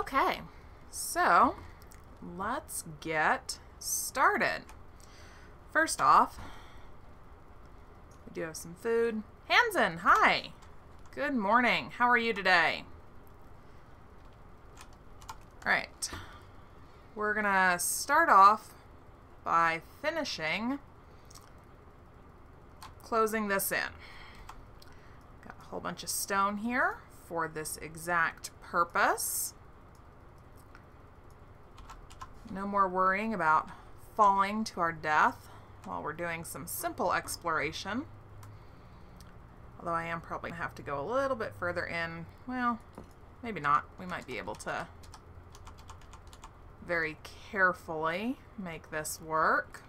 Okay, so let's get started. First off, we do have some food. Hansen, hi. Good morning. How are you today? All right, we're gonna start off by closing this in. Got a whole bunch of stone here for this exact purpose. No more worrying about falling to our death while we're doing some simple exploration. Although I am probably going to have to go a little bit further in. Well, maybe not. We might be able to very carefully make this work.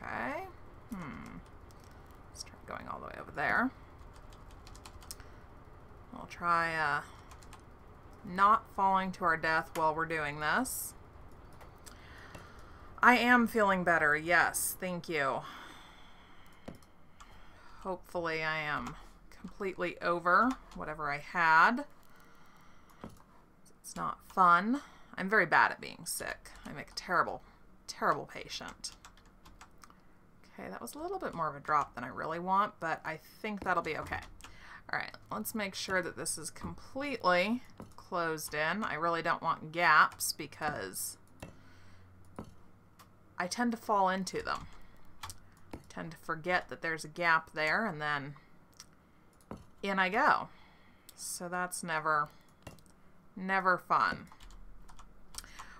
Okay. Let's try going all the way over there. We'll try not falling to our death while we're doing this. I am feeling better, yes, thank you. Hopefully I am completely over whatever I had. It's not fun. I'm very bad at being sick. I make a terrible, terrible patient. Okay, that was a little bit more of a drop than I really want, but I think that'll be okay. All right, let's make sure that this is completely closed in. I really don't want gaps because I tend to fall into them. I tend to forget that there's a gap there, and then in I go. So that's never fun.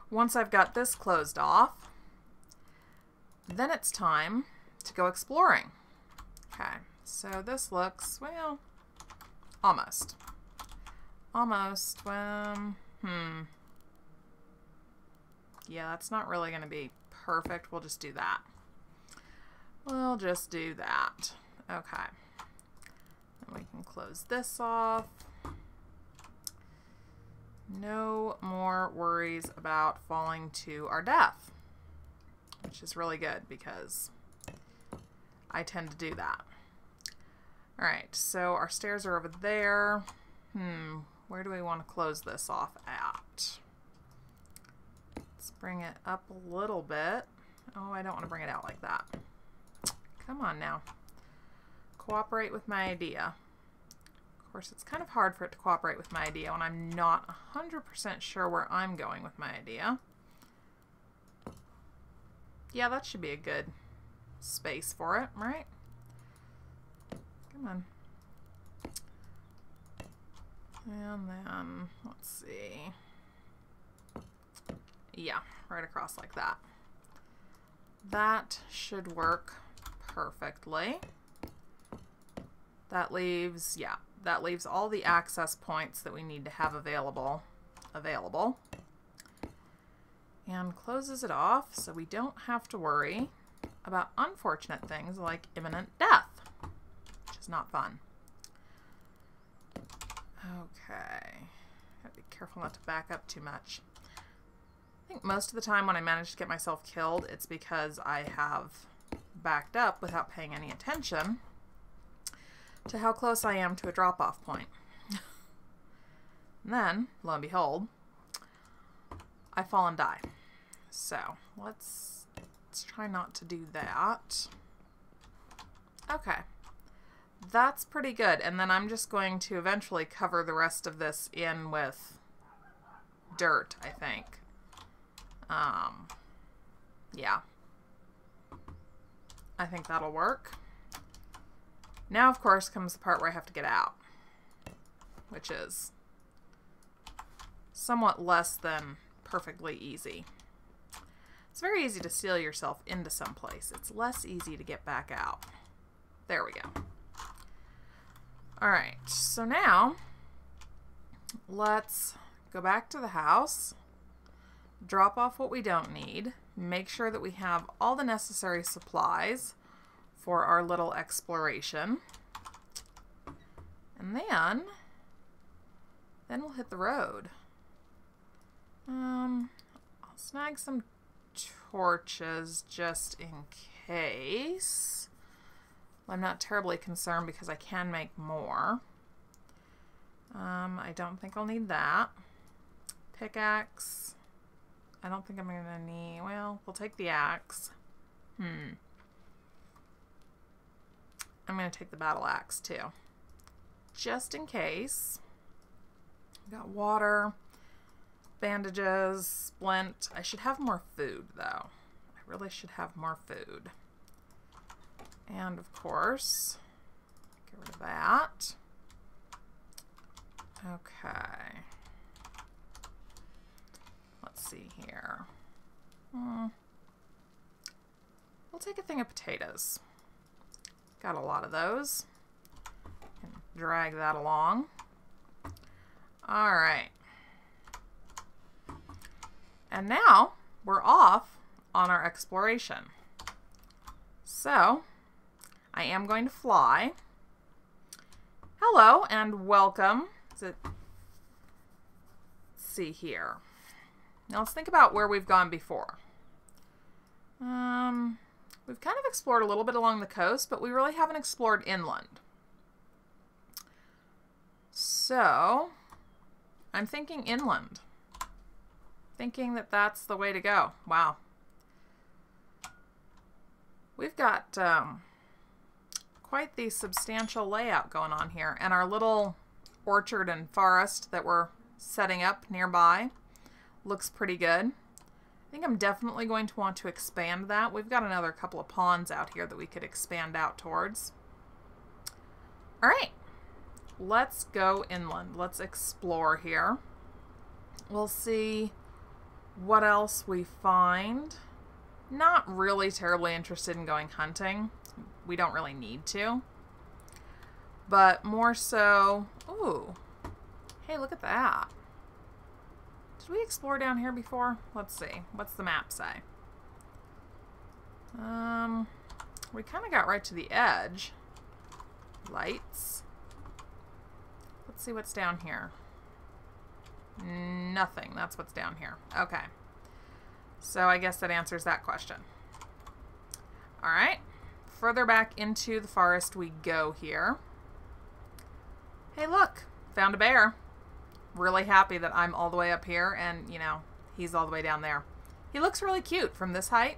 Once I've got this closed off, then it's time to go exploring. Okay, so this looks, well, almost. Well, yeah, that's not really going to be perfect. We'll just do that. We'll just do that. Okay. And we can close this off. No more worries about falling to our death, which is really good because I tend to do that. All right, so our stairs are over there. Where do we want to close this off at? Let's bring it up a little bit. Oh, I don't want to bring it out like that. Come on now. Cooperate with my idea. Of course, it's kind of hard for it to cooperate with my idea when I'm not 100% sure where I'm going with my idea. Yeah, that should be a good space for it, right? Come on. And then, let's see. Yeah, right across like that. That should work perfectly. That leaves, yeah, that leaves all the access points that we need to have available. And closes it off so we don't have to worry about unfortunate things like imminent death, which is not fun. Okay, gotta be careful not to back up too much. I think most of the time when I manage to get myself killed, it's because I have backed up without paying any attention to how close I am to a drop-off point. And then, lo and behold, I fall and die. So let's try not to do that. Okay. That's pretty good. And then I'm just going to eventually cover the rest of this in with dirt, I think. Yeah. I think that'll work. Now, of course, comes the part where I have to get out, which is somewhat less than perfectly easy. It's very easy to seal yourself into some place. It's less easy to get back out. There we go. All right, so now let's go back to the house, drop off what we don't need, make sure that we have all the necessary supplies for our little exploration, and then we'll hit the road. I'll snag some torches just in case. I'm not terribly concerned because I can make more. I don't think I'll need that. Pickaxe. I don't think I'm going to need... Well, we'll take the axe. I'm going to take the battle axe too. Just in case. Got water, bandages, splint. I should have more food though. I really should have more food. And of course, get rid of that. Okay. Let's see here. We'll take a thing of potatoes. Got a lot of those. And drag that along. All right. And now we're off on our exploration. So I am going to fly. Hello and welcome. Let's see here. Now let's think about where we've gone before. We've kind of explored a little bit along the coast, but we really haven't explored inland. So I'm thinking inland. Thinking that that's the way to go. Wow. We've got quite the substantial layout going on here. And our little orchard and forest that we're setting up nearby looks pretty good. I think I'm definitely going to want to expand that. We've got another couple of ponds out here that we could expand out towards. All right. Let's go inland. Let's explore here. We'll see what else we find. Not really terribly interested in going hunting. We don't really need to. But more so... Ooh. Hey, look at that. Did we explore down here before? Let's see. What's the map say? We kind of got right to the edge. Lights. Let's see what's down here. Nothing. That's what's down here. Okay. So I guess that answers that question. All right. Further back into the forest we go here. Hey, look. Found a bear. Really happy that I'm all the way up here and, you know, he's all the way down there. He looks really cute from this height.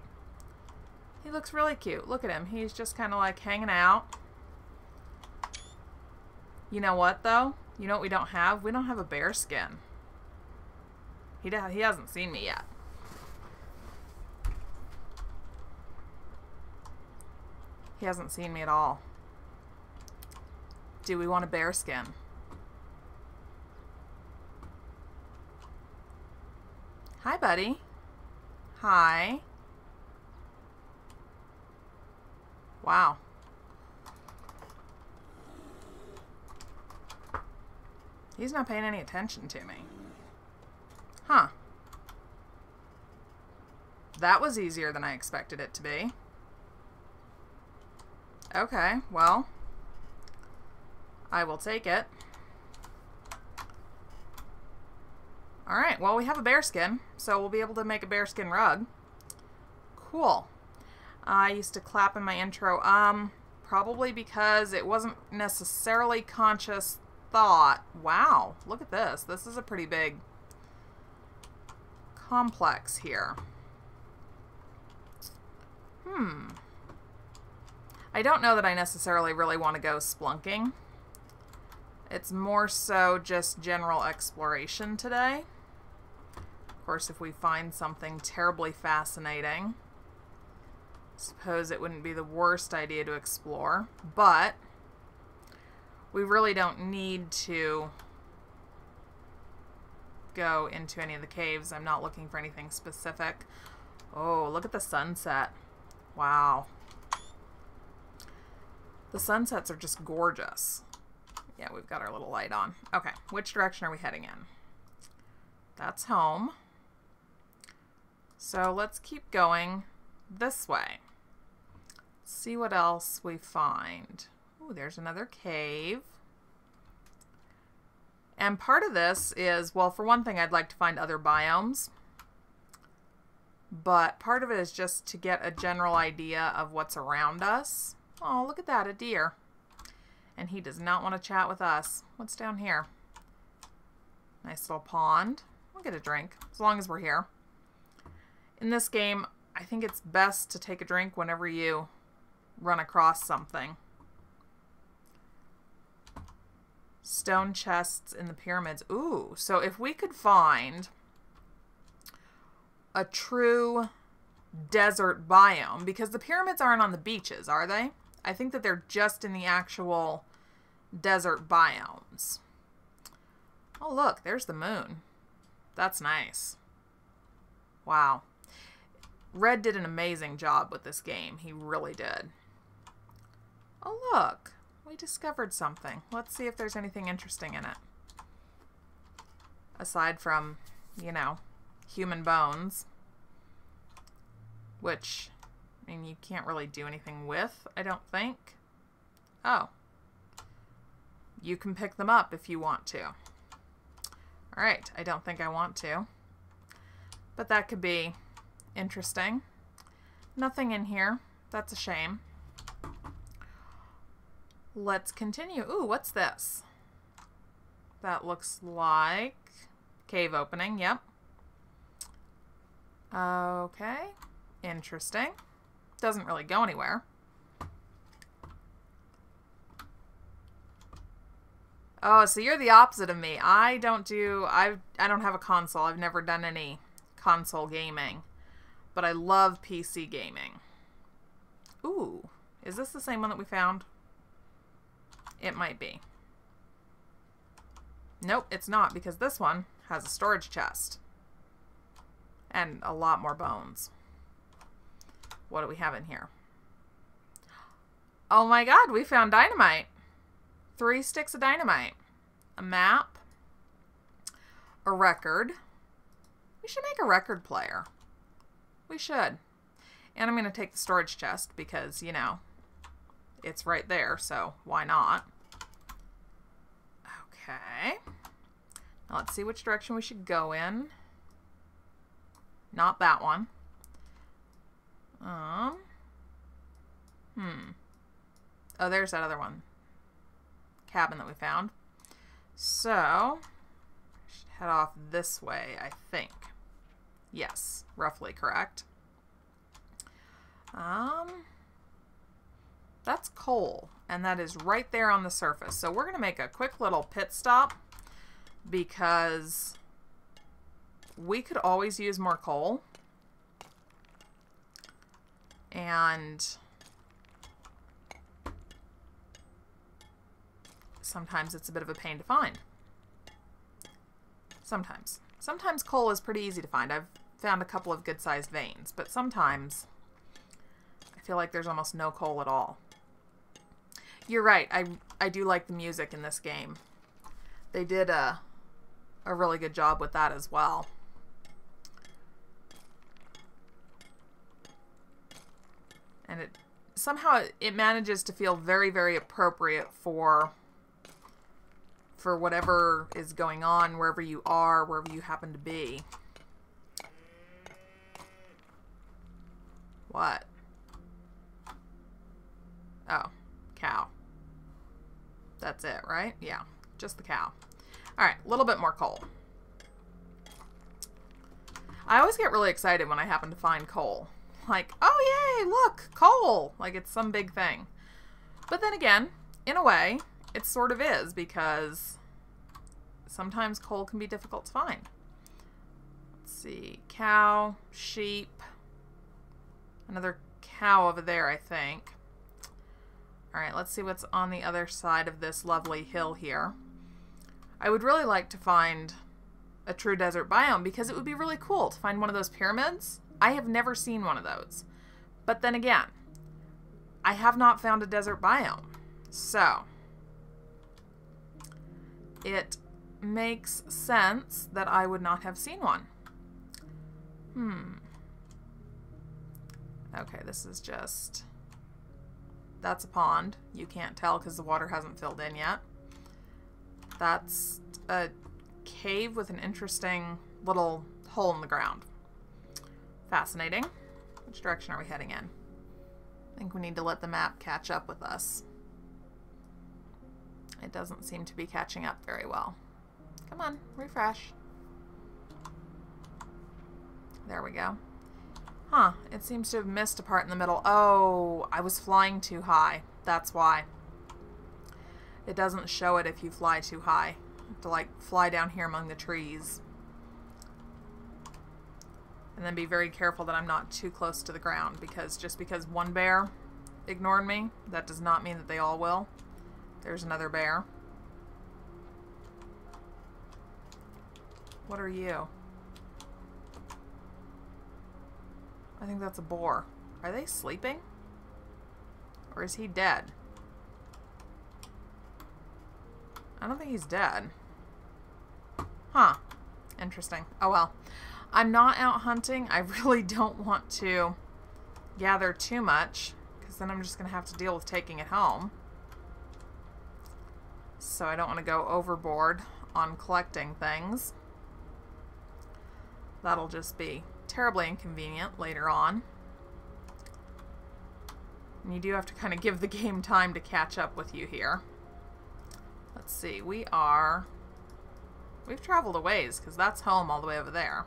He looks really cute. Look at him. He's just kind of like hanging out. You know what, though? You know what we don't have? We don't have a bear skin. He hasn't seen me yet. He hasn't seen me at all. Do we want a bear skin? Hi, buddy. Hi. Wow. He's not paying any attention to me. Huh. That was easier than I expected it to be. Okay, well, I will take it. Alright, well, we have a bearskin, so we'll be able to make a bearskin rug. Cool. I used to clap in my intro. Probably because it wasn't necessarily conscious thought. Wow, look at this. This is a pretty big complex here. I don't know that I necessarily really want to go splunking. It's more so just general exploration today. Of course, if we find something terribly fascinating, I suppose it wouldn't be the worst idea to explore, but we really don't need to go into any of the caves. I'm not looking for anything specific. Oh, look at the sunset. Wow. The sunsets are just gorgeous. Yeah, we've got our little light on. Okay, which direction are we heading in? That's home. So let's keep going this way. See what else we find. Ooh, there's another cave. And part of this is, well, for one thing, I'd like to find other biomes. But part of it is just to get a general idea of what's around us. Oh, look at that, a deer. And he does not want to chat with us. What's down here? Nice little pond. We'll get a drink as long as we're here. In this game, I think it's best to take a drink whenever you run across something. Stone chests in the pyramids. Ooh, so if we could find a true desert biome, because the pyramids aren't on the beaches, are they? I think that they're just in the actual desert biomes. Oh, look, there's the moon. That's nice. Wow. Red did an amazing job with this game. He really did. Oh, look. We discovered something. Let's see if there's anything interesting in it. Aside from, you know, human bones. Which, I mean, you can't really do anything with, I don't think. Oh. You can pick them up if you want to. Alright, I don't think I want to. But that could be interesting. Nothing in here. That's a shame. Let's continue. Ooh, what's this? That looks like cave opening. Yep. Okay. Interesting. Doesn't really go anywhere. Oh, so you're the opposite of me. I don't have a console. I've never done any console gaming. But I love PC gaming. Ooh. Is this the same one that we found? It might be. Nope, it's not, because this one has a storage chest. And a lot more bones. What do we have in here? Oh my god, we found dynamite. 3 sticks of dynamite. A map. A record. We should make a record player. We should. And I'm going to take the storage chest because, you know, it's right there, so why not? Okay. Now let's see which direction we should go in. Not that one. Oh, there's that other one. Cabin that we found. So, we should head off this way, I think. Yes, roughly correct. That's coal, and that is right there on the surface. So we're going to make a quick little pit stop because we could always use more coal. And sometimes it's a bit of a pain to find. Sometimes. Sometimes coal is pretty easy to find. I've found a couple of good-sized veins, but sometimes I feel like there's almost no coal at all. You're right. I do like the music in this game. They did a really good job with that as well. And somehow it manages to feel very, very appropriate for whatever is going on, wherever you are, wherever you happen to be. What? Oh, cow. That's it, right? Yeah, just the cow. All right, a little bit more coal. I always get really excited when I happen to find coal. Like, oh yay, look, coal! Like it's some big thing. But then again, in a way, it sort of is, because sometimes coal can be difficult to find. Let's see, cow, sheep, another cow over there, I think. All right, let's see what's on the other side of this lovely hill here. I would really like to find a true desert biome because it would be really cool to find one of those pyramids. I have never seen one of those. But then again, I have not found a desert biome. So, it makes sense that I would not have seen one. Okay, this is just... That's a pond. You can't tell because the water hasn't filled in yet. That's a cave with an interesting little hole in the ground. Fascinating. Which direction are we heading in? I think we need to let the map catch up with us. It doesn't seem to be catching up very well. Come on, refresh. There we go. Huh, it seems to have missed a part in the middle. Oh, I was flying too high. That's why. It doesn't show it if you fly too high. You have to like fly down here among the trees. And then be very careful that I'm not too close to the ground, because just because one bear ignored me, that does not mean that they all will. There's another bear. What are you? I think that's a boar. Are they sleeping? Or is he dead? I don't think he's dead. Huh. Interesting. Oh well. I'm not out hunting. I really don't want to gather too much, because then I'm just going to have to deal with taking it home. So I don't want to go overboard on collecting things. That'll just be terribly inconvenient later on. And you do have to kind of give the game time to catch up with you here. Let's see. We've traveled a ways, because that's home all the way over there.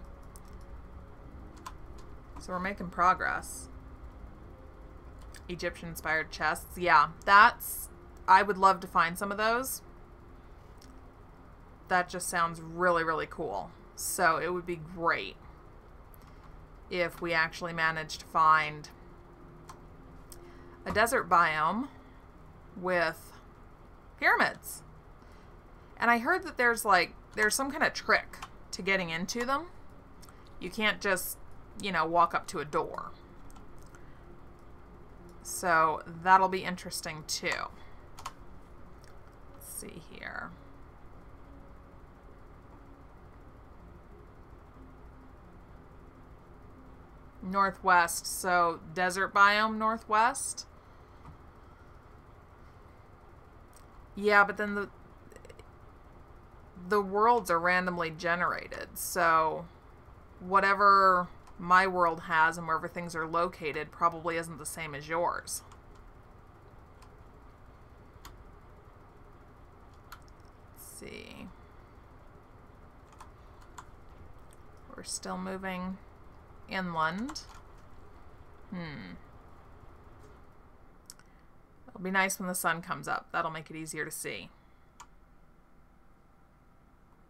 So we're making progress. Egyptian-inspired chests. Yeah, I would love to find some of those. That just sounds really, really cool. So it would be great if we actually managed to find a desert biome with pyramids. And I heard that there's some kind of trick to getting into them. You can't just, you know, walk up to a door. So that'll be interesting too. Let's see here. Northwest, so desert biome northwest. Yeah, but then the worlds are randomly generated, so whatever my world has and wherever things are located probably isn't the same as yours. Let's see. We're still moving inland. It'll be nice when the sun comes up. That'll make it easier to see.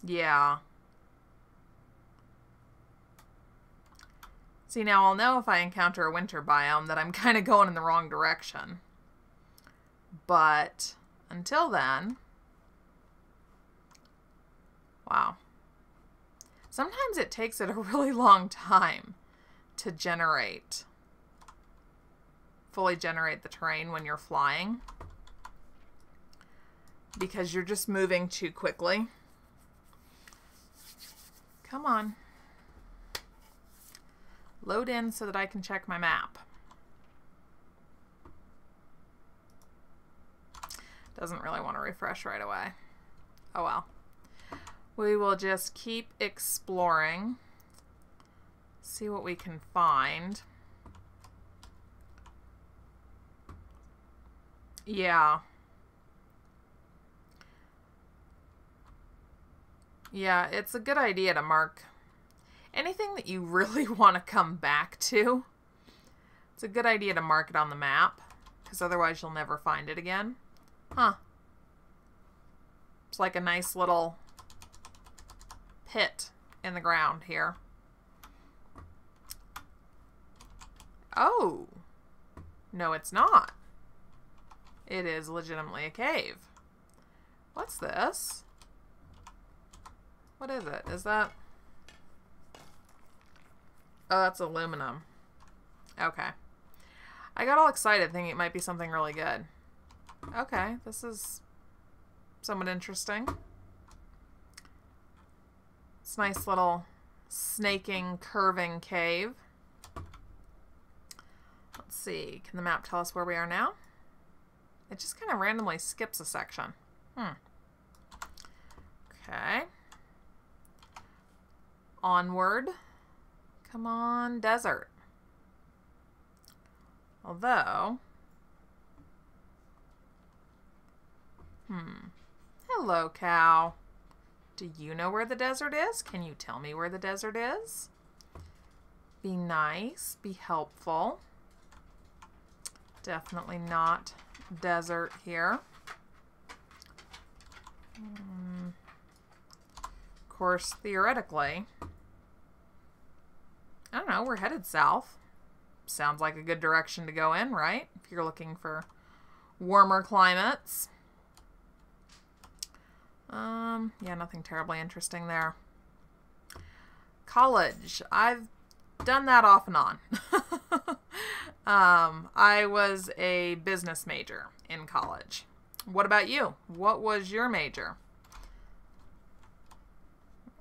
Yeah. See, now I'll know if I encounter a winter biome that I'm kind of going in the wrong direction. But until then... Wow. Sometimes it takes it a really long time to fully generate the terrain when you're flying, because you're just moving too quickly. Come on. Load in so that I can check my map. Doesn't really want to refresh right away. Oh well. We will just keep exploring. See what we can find. Yeah. Yeah, it's a good idea to mark anything that you really want to come back to. It's a good idea to mark it on the map, because otherwise you'll never find it again. Huh. It's like a nice little pit in the ground here. Oh. No, it's not. It is legitimately a cave. What's this? What is it? Is that... Oh, that's aluminum. Okay. I got all excited thinking it might be something really good. Okay, this is somewhat interesting. It's a nice little snaking, curving cave. Let's see. Can the map tell us where we are now? It just kind of randomly skips a section. Okay. Onward. Come on, desert. Although... Hello, cow. Do you know where the desert is? Can you tell me where the desert is? Be nice. Be helpful. Definitely not desert here. Of course, theoretically, I don't know, we're headed south. Sounds like a good direction to go in, right? If you're looking for warmer climates. Yeah, nothing terribly interesting there. College. I've done that off and on. I was a business major in college. What about you? What was your major?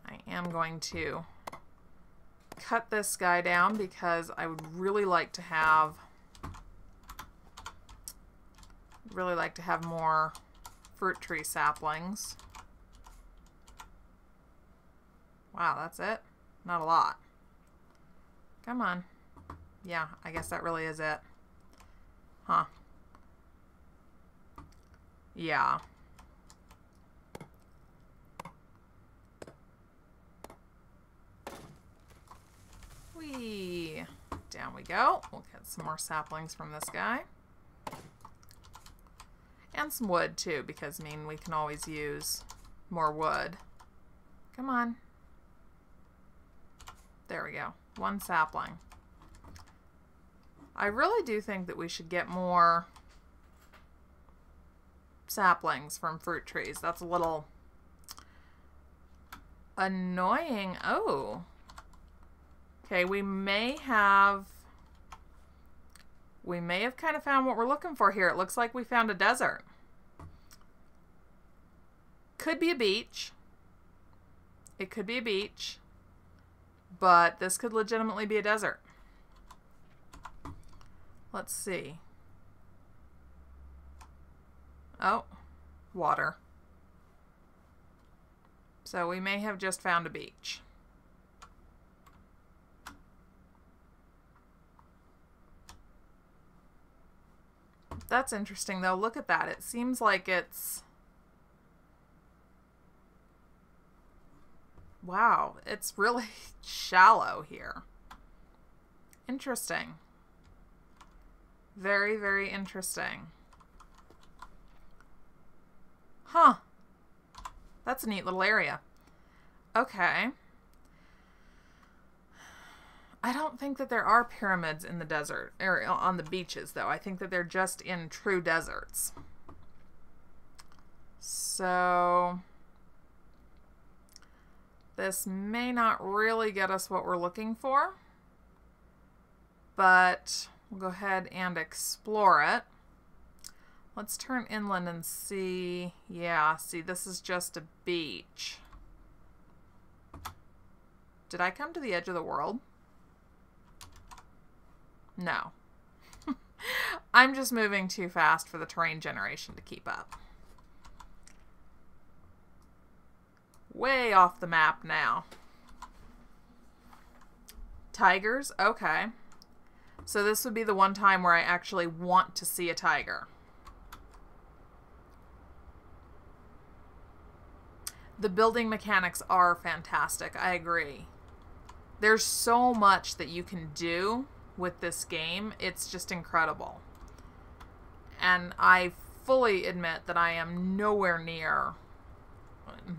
I am going to cut this guy down because I would really like to have more fruit tree saplings. Wow, that's it? Not a lot. Come on. Yeah, I guess that really is it. Huh. Yeah. Whee! Down we go. We'll get some more saplings from this guy. And some wood too, because I mean we can always use more wood. Come on. There we go. One sapling. I really do think that we should get more saplings from fruit trees. That's a little annoying. Oh. Okay, we may have kind of found what we're looking for here. It looks like we found a desert. Could be a beach. It could be a beach. But this could legitimately be a desert. Let's see. Oh, water. So we may have just found a beach. That's interesting though. Look at that. It seems like it's... Wow, it's really shallow here. Interesting. Very, very interesting. Huh. That's a neat little area. Okay. I don't think that there are pyramids in the desert, or on the beaches, though. I think that they're just in true deserts. So... this may not really get us what we're looking for, but we'll go ahead and explore it. Let's turn inland and see. Yeah, see, this is just a beach. Did I come to the edge of the world? No. I'm just moving too fast for the terrain generation to keep up. Way off the map now. Tigers? Okay. So this would be the one time where I actually want to see a tiger. The building mechanics are fantastic. I agree. There's so much that you can do with this game. It's just incredible. And I fully admit that I am nowhere near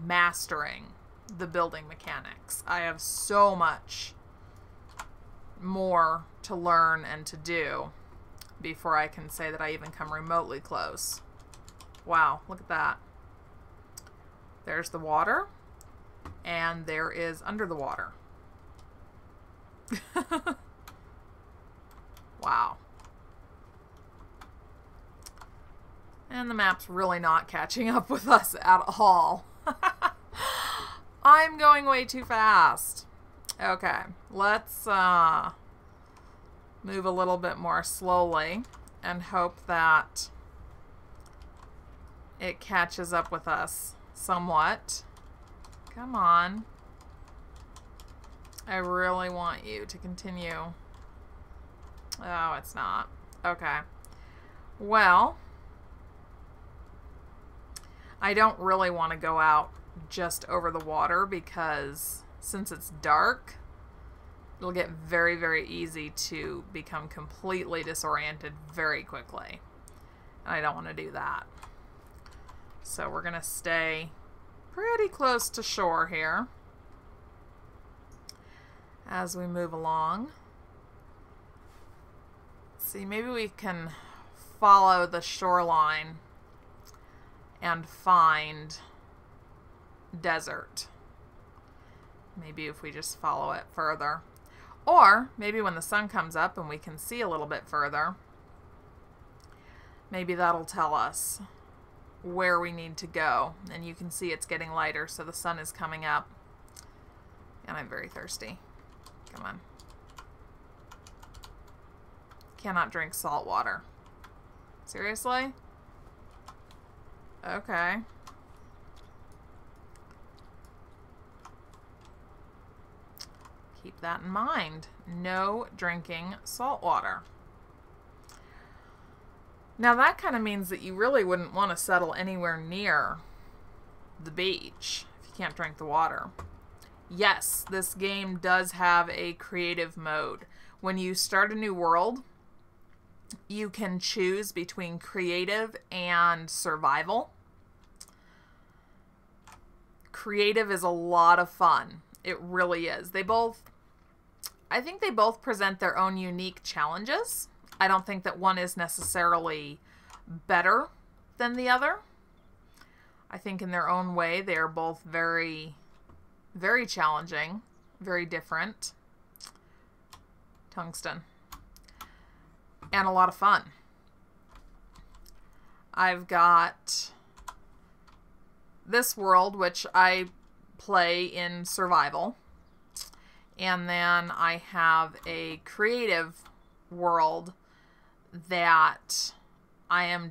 mastering the building mechanics. I have so much more to learn and to do before I can say that I even come remotely close. Wow, look at that. There's the water, and there is under the water. Wow. And the map's really not catching up with us at all. I'm going way too fast. Okay, let's move a little bit more slowly and hope that it catches up with us somewhat. Come on. I really want you to continue. Oh, it's not. Okay. Well, I don't really want to go out just over the water because since it's dark, it'll get very, very easy to become completely disoriented very quickly. And I don't want to do that. So we're going to stay pretty close to shore here as we move along. See, maybe we can follow the shoreline and find desert. Maybe if we just follow it further. Or maybe when the sun comes up and we can see a little bit further, maybe that'll tell us where we need to go. And you can see it's getting lighter, so the sun is coming up. And I'm very thirsty. Come on. Cannot drink salt water. Seriously? Okay. Keep that in mind. No drinking salt water. Now that kind of means that you really wouldn't want to settle anywhere near the beach if you can't drink the water. Yes, this game does have a creative mode. When you start a new world, you can choose between creative and survival. Creative is a lot of fun. It really is. I think they both present their own unique challenges. I don't think that one is necessarily better than the other. I think in their own way, they are both very, very challenging, very different. Tungsten. And a lot of fun. I've got this world, which I play in survival. And then I have a creative world that I'm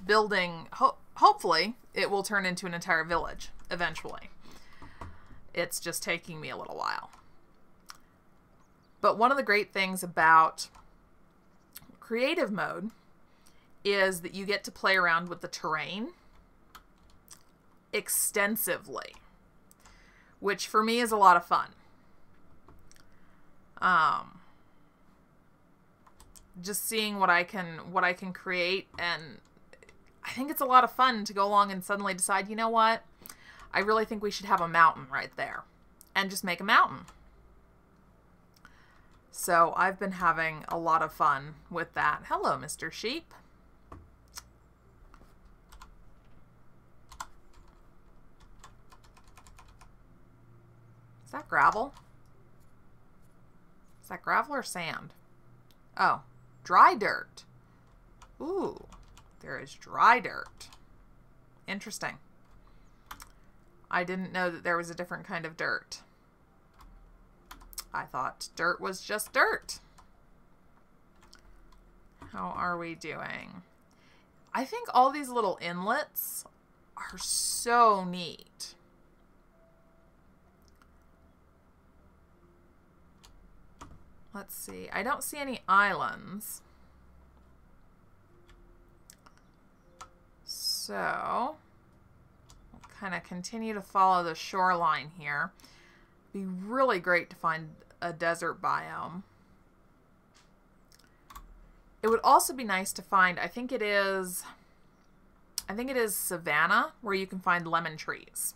building. Hopefully, it will turn into an entire village eventually. It's just taking me a little while. But one of the great things about creative mode is that you get to play around with the terrain extensively, which for me is a lot of fun. Just seeing what I can create, and I think it's a lot of fun to go along and suddenly decide, you know what? I really think we should have a mountain right there, and just make a mountain. So I've been having a lot of fun with that. Hello, Mr. Sheep. Is that gravel? Is that gravel or sand? Oh, dry dirt. Ooh, there is dry dirt. Interesting. I didn't know that there was a different kind of dirt. I thought dirt was just dirt. How are we doing? I think all these little inlets are so neat. Let's see. I don't see any islands. So, we'll kind of continue to follow the shoreline here. Be really great to find a desert biome. It would also be nice to find, I think it is savanna, where you can find lemon trees.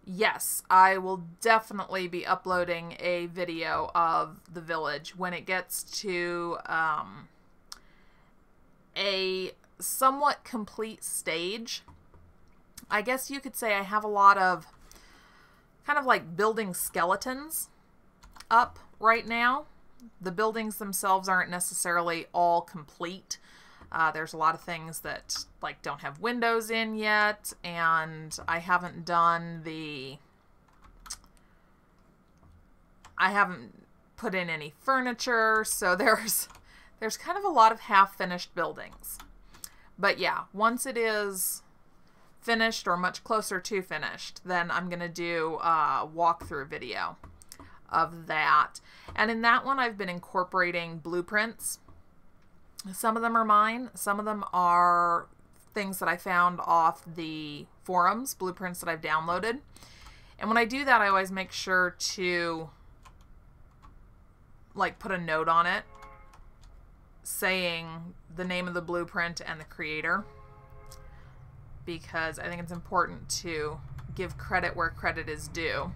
Yes, I will definitely be uploading a video of the village when it gets to a somewhat complete stage. I guess you could say I have a lot of kind of like building skeletons up right now. The buildings themselves aren't necessarily all complete. There's a lot of things that like don't have windows in yet, and I haven't put in any furniture, so there's kind of a lot of half-finished buildings. But yeah, once it is finished or much closer to finished, then I'm gonna do a walkthrough video of that. And in that one, I've been incorporating blueprints. Some of them are mine. Some of them are things that I found off the forums, blueprints that I've downloaded. And when I do that, I always make sure to like put a note on it saying the name of the blueprint and the creator, because I think it's important to give credit where credit is due.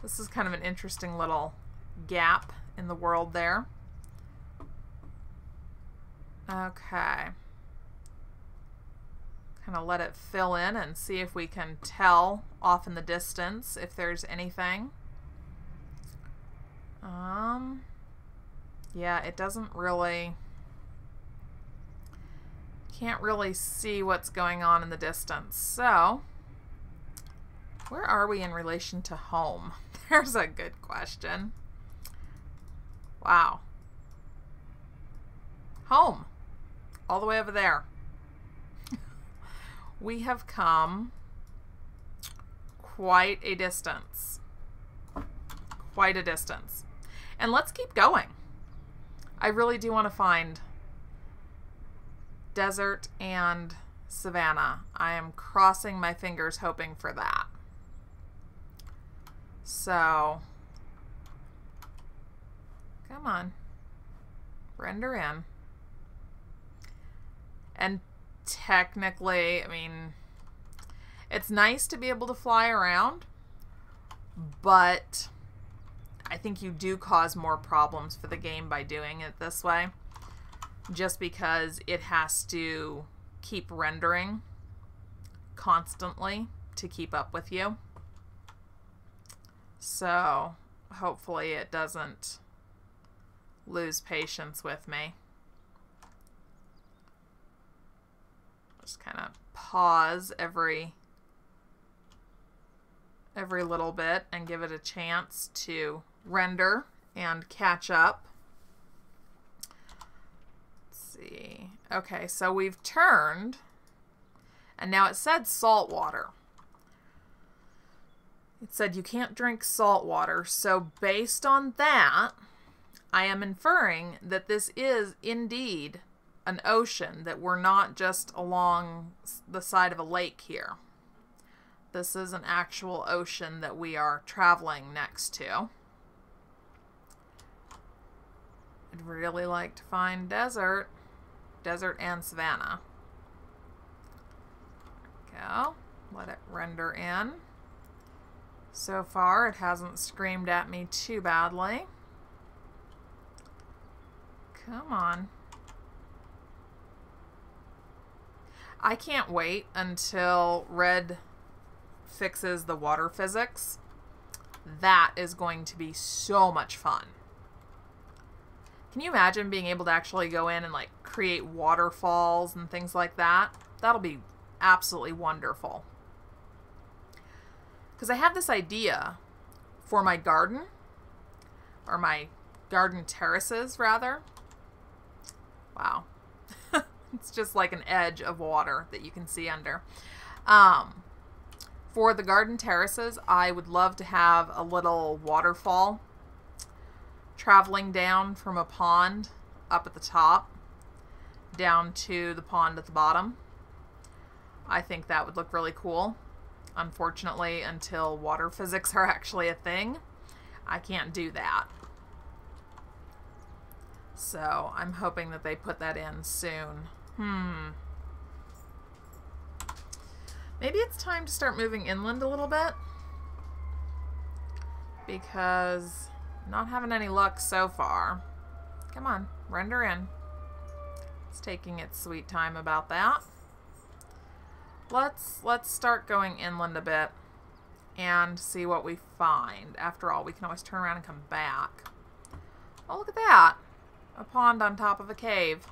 This is kind of an interesting little gap in the world there. Okay. Kind of let it fill in and see if we can tell off in the distance if there's anything. Yeah, it doesn't really, can't really see what's going on in the distance. So, where are we in relation to home? There's a good question. Wow. Home. All the way over there. We have come quite a distance. Quite a distance. And let's keep going. I really do want to find desert and savanna. I am crossing my fingers hoping for that. So, come on. Render in. And technically, I mean, it's nice to be able to fly around, but I think you do cause more problems for the game by doing it this way, just because it has to keep rendering constantly to keep up with you. So hopefully it doesn't lose patience with me. Just kind of pause every little bit and give it a chance to render and catch up. Let's see. Okay, so we've turned, and now it said salt water. It said you can't drink salt water, so based on that, I am inferring that this is indeed an ocean, that we're not just along the side of a lake here. This is an actual ocean that we are traveling next to. I'd really like to find desert and savanna. There we go. Let it render in. So far, it hasn't screamed at me too badly. Come on. I can't wait until Red fixes the water physics. That is going to be so much fun. Can you imagine being able to actually go in and like create waterfalls and things like that? That'll be absolutely wonderful. Because I have this idea for my garden, or my garden terraces rather. Wow. It's just like an edge of water that you can see under. For the garden terraces, I would love to have a little waterfall traveling down from a pond up at the top down to the pond at the bottom. I think that would look really cool. Unfortunately, until water physics are actually a thing, I can't do that. So I'm hoping that they put that in soon. Maybe it's time to start moving inland a little bit, because I'm not having any luck so far. Come on, render in. It's taking its sweet time about that. Let's start going inland a bit and see what we find. After all, we can always turn around and come back. Oh, look at that. A pond on top of a cave.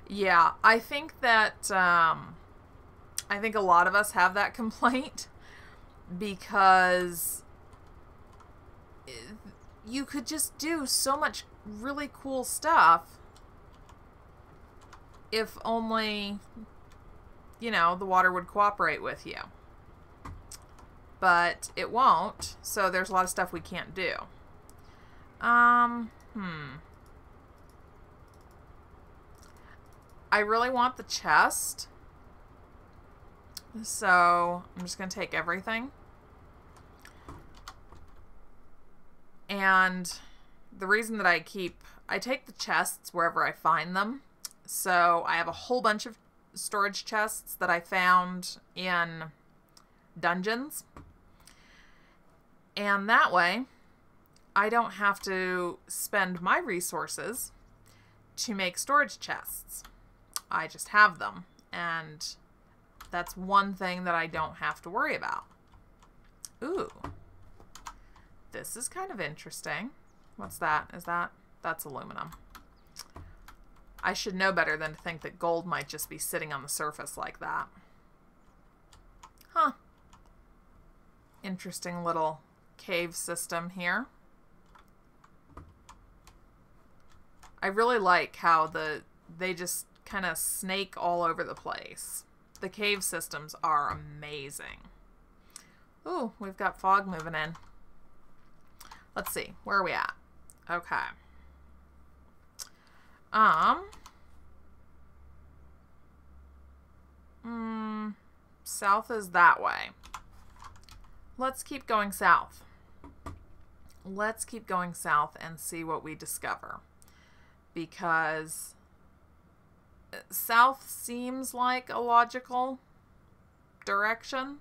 Yeah, I think that, I think a lot of us have that complaint, because you could just do so much really cool stuff if only, you know, the water would cooperate with you. But it won't, so there's a lot of stuff we can't do. I really want the chest. So I'm just going to take everything. And the reason that I take the chests wherever I find them. So I have a whole bunch of storage chests that I found in dungeons. And that way, I don't have to spend my resources to make storage chests. I just have them. And that's one thing that I don't have to worry about. Ooh. This is kind of interesting. What's that? That's aluminum. I should know better than to think that gold might just be sitting on the surface like that. Huh. Interesting little cave system here. I really like how they just kind of snake all over the place. The cave systems are amazing. Ooh, we've got fog moving in. Let's see, where are we at? Okay. South is that way. Let's keep going south. Let's keep going south and see what we discover. Because south seems like a logical direction.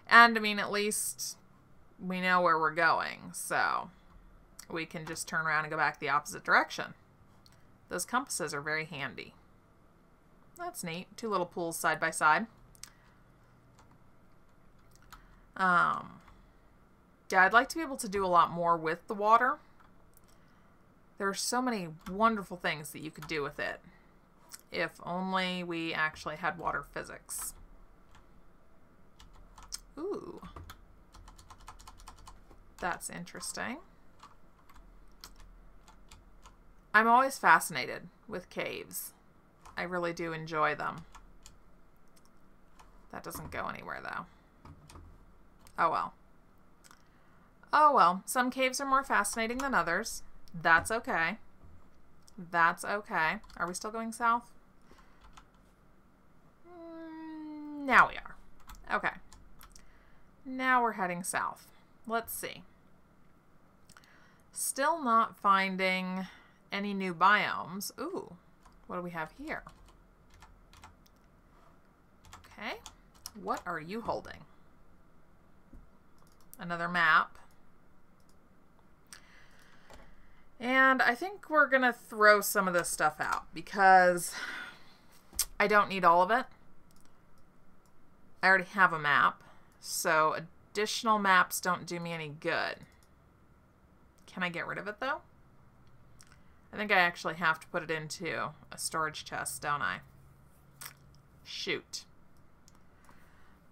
And, I mean, at least we know where we're going, so we can just turn around and go back the opposite direction. Those compasses are very handy. That's neat. Two little pools side by side. Yeah, I'd like to be able to do a lot more with the water. There are so many wonderful things that you could do with it. If only we actually had water physics. Ooh. That's interesting. I'm always fascinated with caves. I really do enjoy them. That doesn't go anywhere, though. Oh, well. Oh, well. Some caves are more fascinating than others. That's okay. That's okay. Are we still going south? Now we are. Okay. Now we're heading south. Let's see. Still not finding any new biomes. Ooh, what do we have here? Okay. What are you holding? Another map. And I think we're going to throw some of this stuff out because I don't need all of it. I already have a map, so additional maps don't do me any good. Can I get rid of it, though? I think I actually have to put it into a storage chest, don't I? Shoot.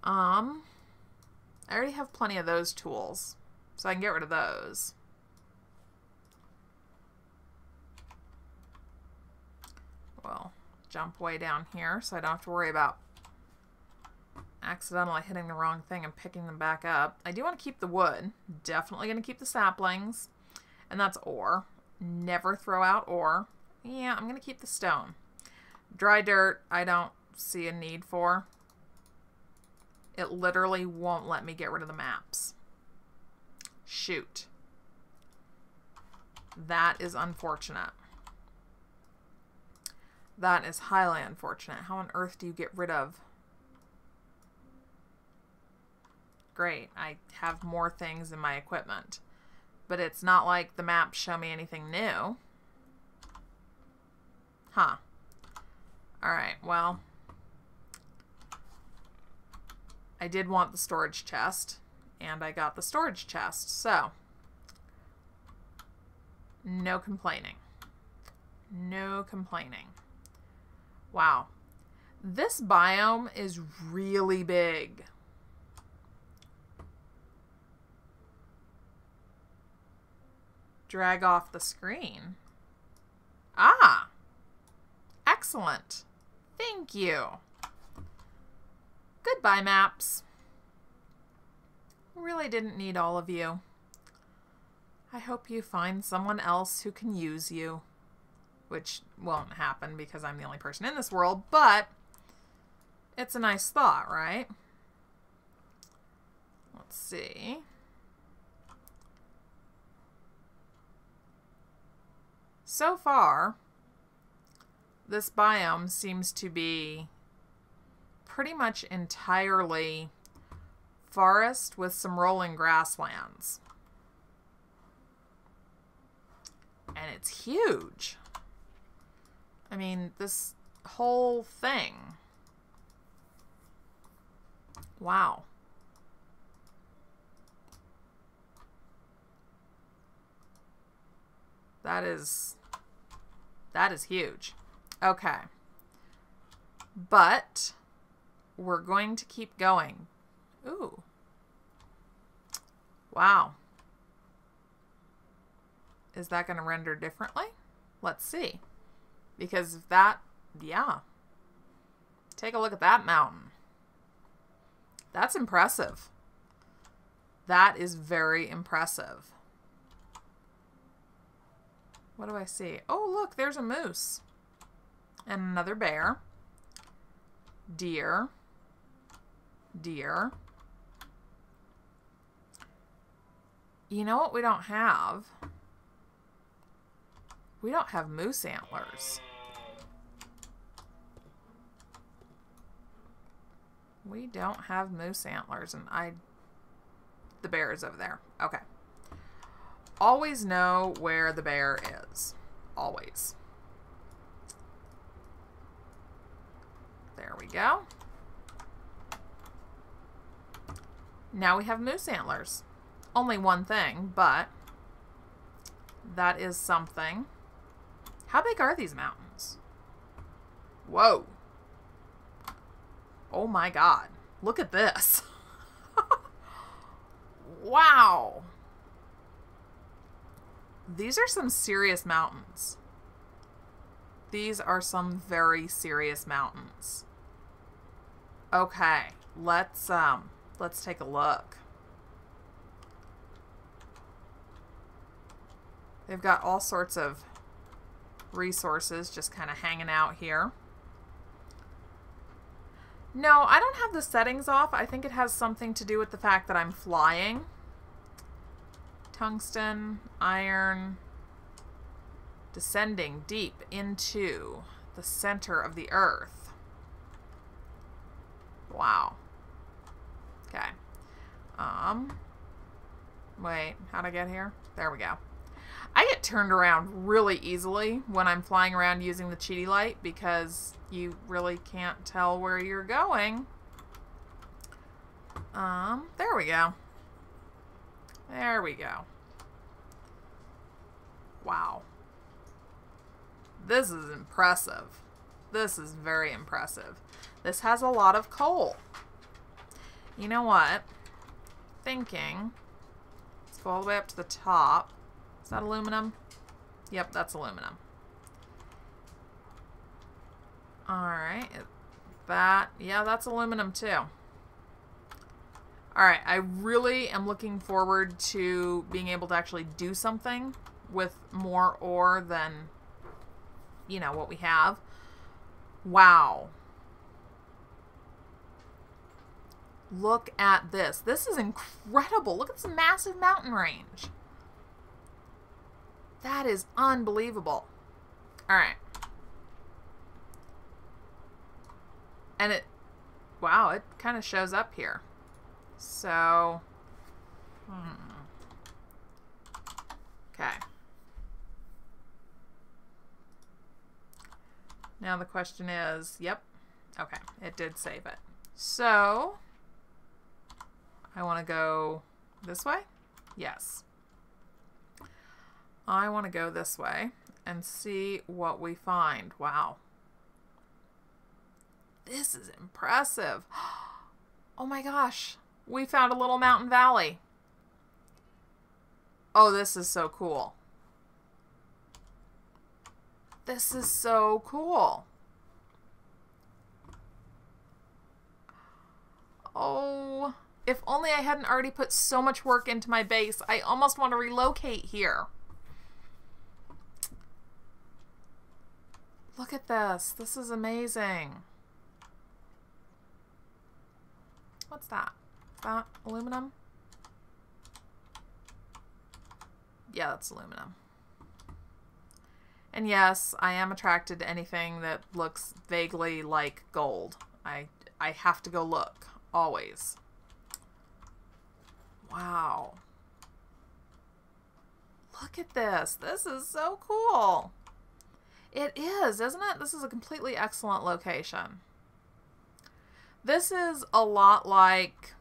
I already have plenty of those tools, so I can get rid of those. Well, jump way down here so I don't have to worry about accidentally hitting the wrong thing and picking them back up. I do want to keep the wood. Definitely going to keep the saplings. And that's ore. Never throw out ore. Yeah, I'm going to keep the stone. Dry dirt, I don't see a need for. It literally won't let me get rid of the maps. Shoot. That is unfortunate. That is highly unfortunate. How on earth do you get rid of? Great, I have more things in my equipment. But it's not like the maps show me anything new. Huh. Alright, well. I did want the storage chest. And I got the storage chest, so. No complaining. No complaining. Wow. This biome is really big. Drag off the screen. Ah! Excellent. Thank you. Goodbye, maps. Really didn't need all of you. I hope you find someone else who can use you. which won't happen because I'm the only person in this world, but it's a nice thought, right? Let's see. So far, this biome seems to be pretty much entirely forest with some rolling grasslands. And it's huge. I mean, this whole thing. Wow. That is huge. Okay. But we're going to keep going. Ooh. Wow. Is that going to render differently? Let's see. Because that, yeah. Take a look at that mountain. That's impressive. That is very impressive. What do I see? Oh, look, there's a moose. And another bear. Deer. Deer. You know what we don't have? We don't have moose antlers. We don't have moose antlers, and the bear is over there. Okay. Always know where the bear is. Always. There we go. Now we have moose antlers. Only one thing, but that is something. How big are these mountains? Whoa. Oh my God. Look at this. Wow. These are some serious mountains. These are some very serious mountains. Okay, let's take a look. They've got all sorts of resources just kind of hanging out here. No, I don't have the settings off. I think it has something to do with the fact that I'm flying. Tungsten, iron, descending deep into the center of the earth. Wow. Okay. Wait, how'd I get here? There we go. I get turned around really easily when I'm flying around using the cheaty light because you really can't tell where you're going. There we go. There we go. Wow. This is impressive. This is very impressive. This has a lot of coal. You know what? Thinking. Let's go all the way up to the top. Is that aluminum? Yep, that's aluminum. Alright. Yeah, that's aluminum too. Alright, I really am looking forward to being able to actually do something with more ore than, you know, what we have. Wow. Look at this. This is incredible. Look at this massive mountain range. That is unbelievable. Alright. And wow, it kind of shows up here. So, okay. Now the question is, yep, okay, it did save it. So, I want to go this way? Yes. I want to go this way and see what we find. Wow. This is impressive. Oh my gosh. We found a little mountain valley. Oh, this is so cool. This is so cool. Oh, if only I hadn't already put so much work into my base. I almost want to relocate here. Look at this. This is amazing. What's that? Is that aluminum? Yeah, that's aluminum. And yes, I am attracted to anything that looks vaguely like gold. I have to go look, always. Wow. Look at this. This is so cool. It is, isn't it? This is a completely excellent location. This is a lot like...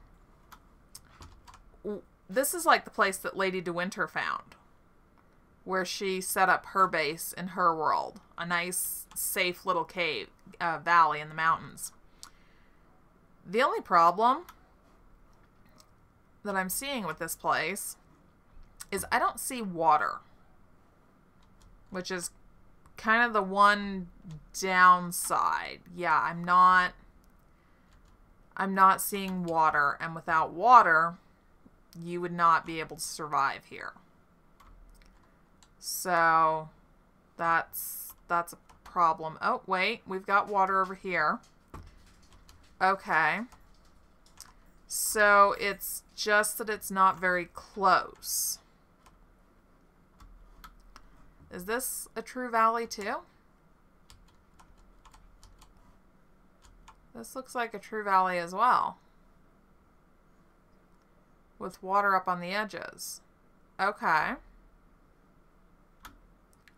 This is like the place that Lady De Winter found, where she set up her base in her world. A nice, safe little cave, valley in the mountains. The only problem that I'm seeing with this place is I don't see water, which is kind of the one downside. Yeah, I'm not seeing water, and without water, you would not be able to survive here. So that's a problem. Oh, wait, we've got water over here. Okay. So it's just that it's not very close. Is this a true valley too? This looks like a true valley as well, with water up on the edges. Okay.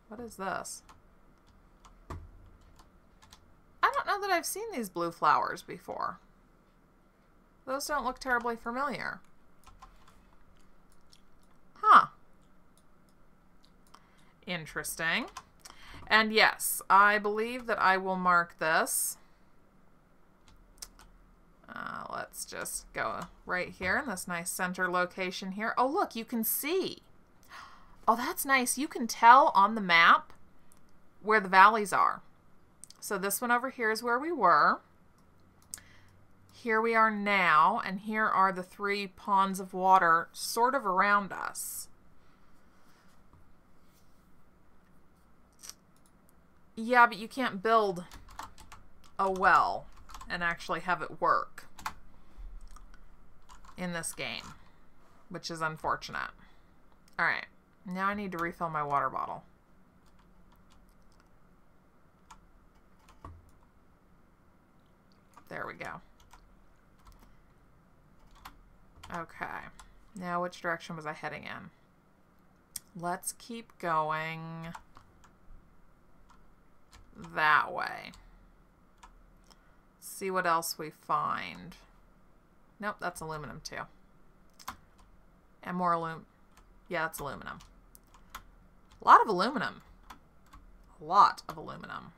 What is this? I don't know that I've seen these blue flowers before. Those don't look terribly familiar. Huh. Interesting. And yes, I believe that I will mark this. Let's just go right here in this nice center location here. Oh, look, you can see. Oh, that's nice. You can tell on the map where the valleys are. So this one over here is where we were. Here we are now, and here are the 3 ponds of water sort of around us. Yeah, but you can't build a well and actually have it work in this game, which is unfortunate. All right, now I need to refill my water bottle. There we go. Okay, now which direction was I heading in? Let's keep going that way. See what else we find. Nope, that's aluminum too. And more aluminum. Yeah, that's aluminum. A lot of aluminum. A lot of aluminum.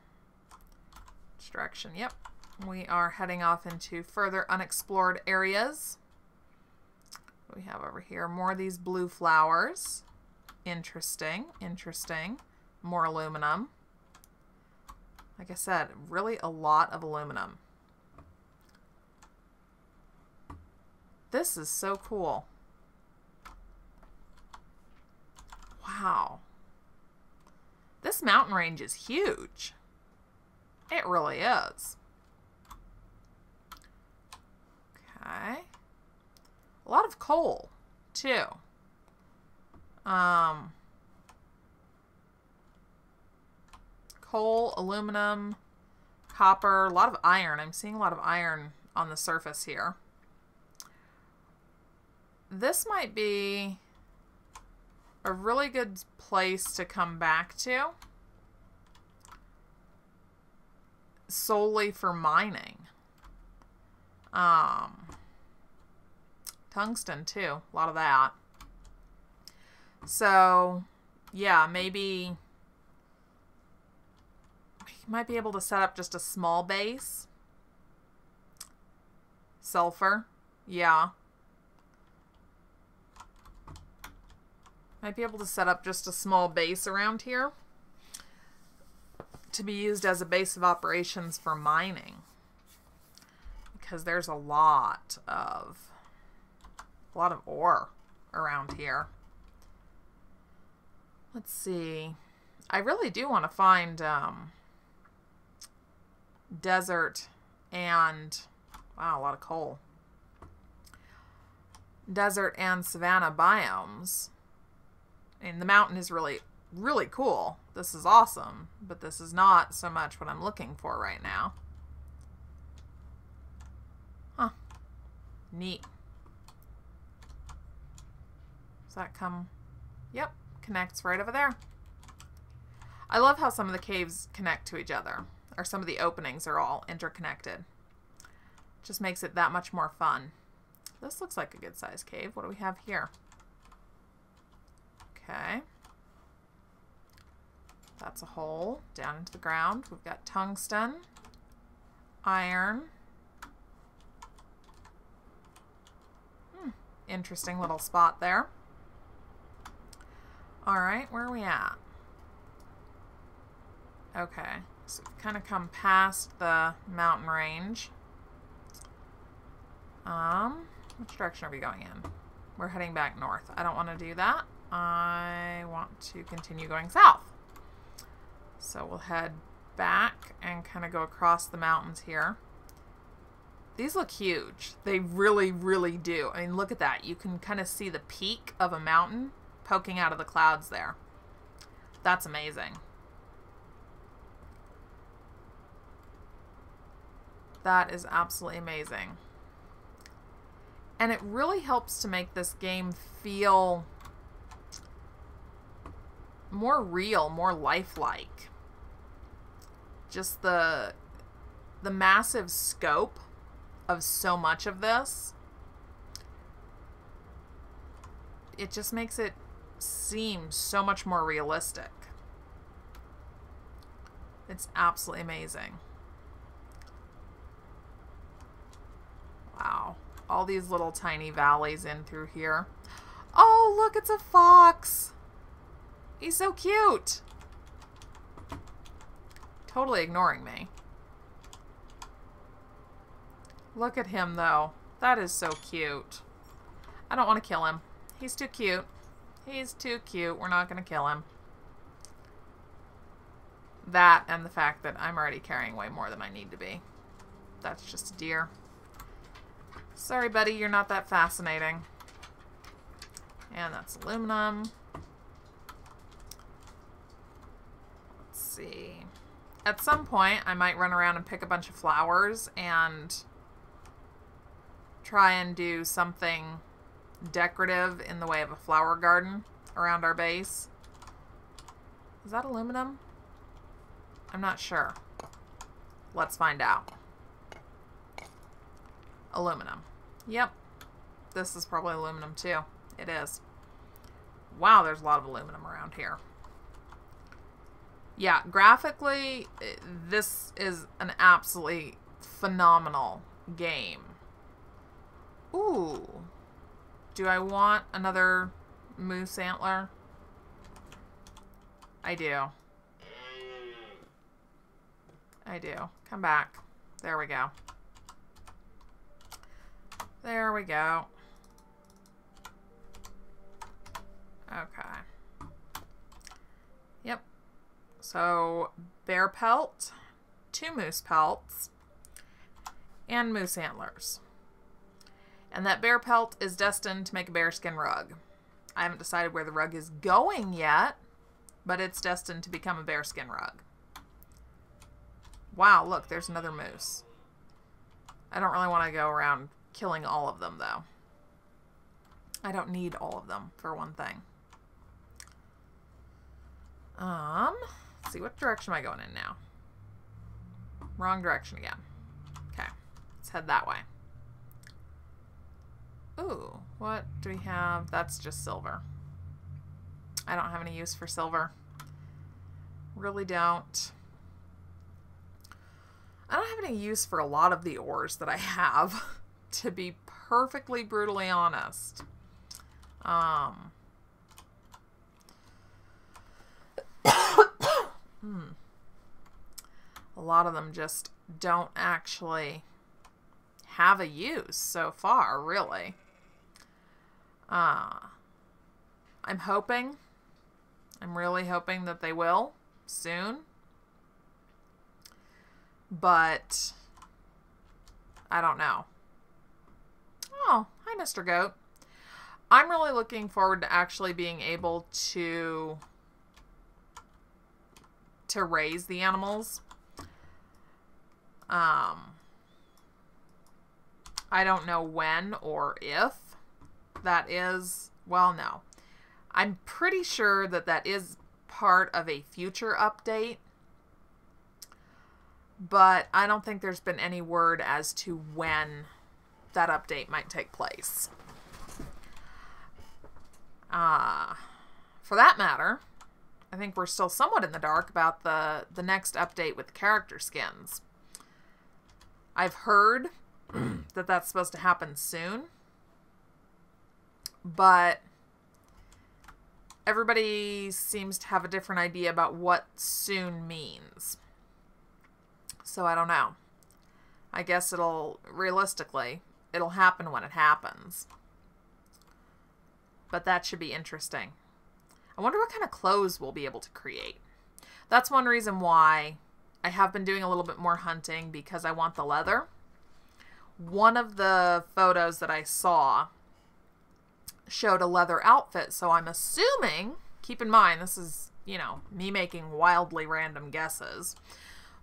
Which direction? Yep. We are heading off into further unexplored areas. What do we have over here? More of these blue flowers. Interesting. Interesting. More aluminum. Like I said, really a lot of aluminum. This is so cool. Wow. This mountain range is huge. It really is. Okay. A lot of coal, too. Coal, aluminum, copper, a lot of iron. I'm seeing a lot of iron on the surface here. This might be a really good place to come back to solely for mining. Tungsten too, a lot of that. So yeah, maybe we might be able to set up just a small base. Sulfur, yeah. Might be able to set up just a small base around here to be used as a base of operations for mining, because there's a lot of ore around here. Let's see. I really do want to find desert and, wow, a lot of coal. Desert and savanna biomes. And the mountain is really, really cool. This is awesome, but this is not so much what I'm looking for right now. Huh. Neat. Does that come? Yep, connects right over there. I love how some of the caves connect to each other, or some of the openings are all interconnected. Just makes it that much more fun. This looks like a good sized cave. What do we have here? Okay. That's a hole down into the ground. We've got tungsten, iron. Interesting little spot there. Alright, where are we at? Okay, so we've kind of come past the mountain range. Which direction are we going in? We're heading back north. I don't want to do that. I want to continue going south. So we'll head back and kind of go across the mountains here. These look huge. They really, really do. I mean, look at that. You can kind of see the peak of a mountain poking out of the clouds there. That's amazing. That is absolutely amazing. And it really helps to make this game feel more real, more lifelike. Just the massive scope of so much of this, it just makes it seem so much more realistic. It's absolutely amazing. Wow. All these little tiny valleys in through here. Oh, look, it's a fox. He's so cute. Totally ignoring me. Look at him, though. That is so cute. I don't want to kill him. He's too cute. He's too cute. We're not going to kill him. That and the fact that I'm already carrying way more than I need to be. That's just a deer. Sorry, buddy, you're not that fascinating. And that's aluminum. Let's see. At some point, I might run around and pick a bunch of flowers and try and do something decorative in the way of a flower garden around our base. Is that aluminum? I'm not sure. Let's find out. Aluminum. Yep. This is probably aluminum too. It is. Wow, there's a lot of aluminum around here. Yeah, graphically, this is an absolutely phenomenal game. Ooh. Do I want another moose antler? I do. I do. Come back. There we go. There we go. Okay. Yep. So, bear pelt, 2 moose pelts, and moose antlers. And that bear pelt is destined to make a bearskin rug. I haven't decided where the rug is going yet, but it's destined to become a bearskin rug. Wow, look, there's another moose. I don't really want to go around killing all of them, though. I don't need all of them, for one thing. Let's see, what direction am I going in now? Wrong direction again. Okay, let's head that way. Ooh, what do we have? That's just silver. I don't have any use for silver. Really don't. I don't have any use for a lot of the ores that I have, to be perfectly brutally honest. A lot of them just don't actually have a use so far, really. I'm hoping, I'm really hoping that they will soon. but I don't know. Oh, hi, Mr. Goat. I'm really looking forward to actually being able to raise the animals. I don't know when or if that is, well, no. I'm pretty sure that that is part of a future update, but I don't think there's been any word as to when that update might take place. For that matter, I think we're still somewhat in the dark about the next update with the character skins. I've heard that that's supposed to happen soon, but everybody seems to have a different idea about what soon means. So I don't know. I guess realistically, it'll happen when it happens. But that should be interesting. I wonder what kind of clothes we'll be able to create. That's one reason why I have been doing a little bit more hunting, because I want the leather. One of the photos that I saw showed a leather outfit, so I'm assuming, keep in mind, this is, you know, me making wildly random guesses,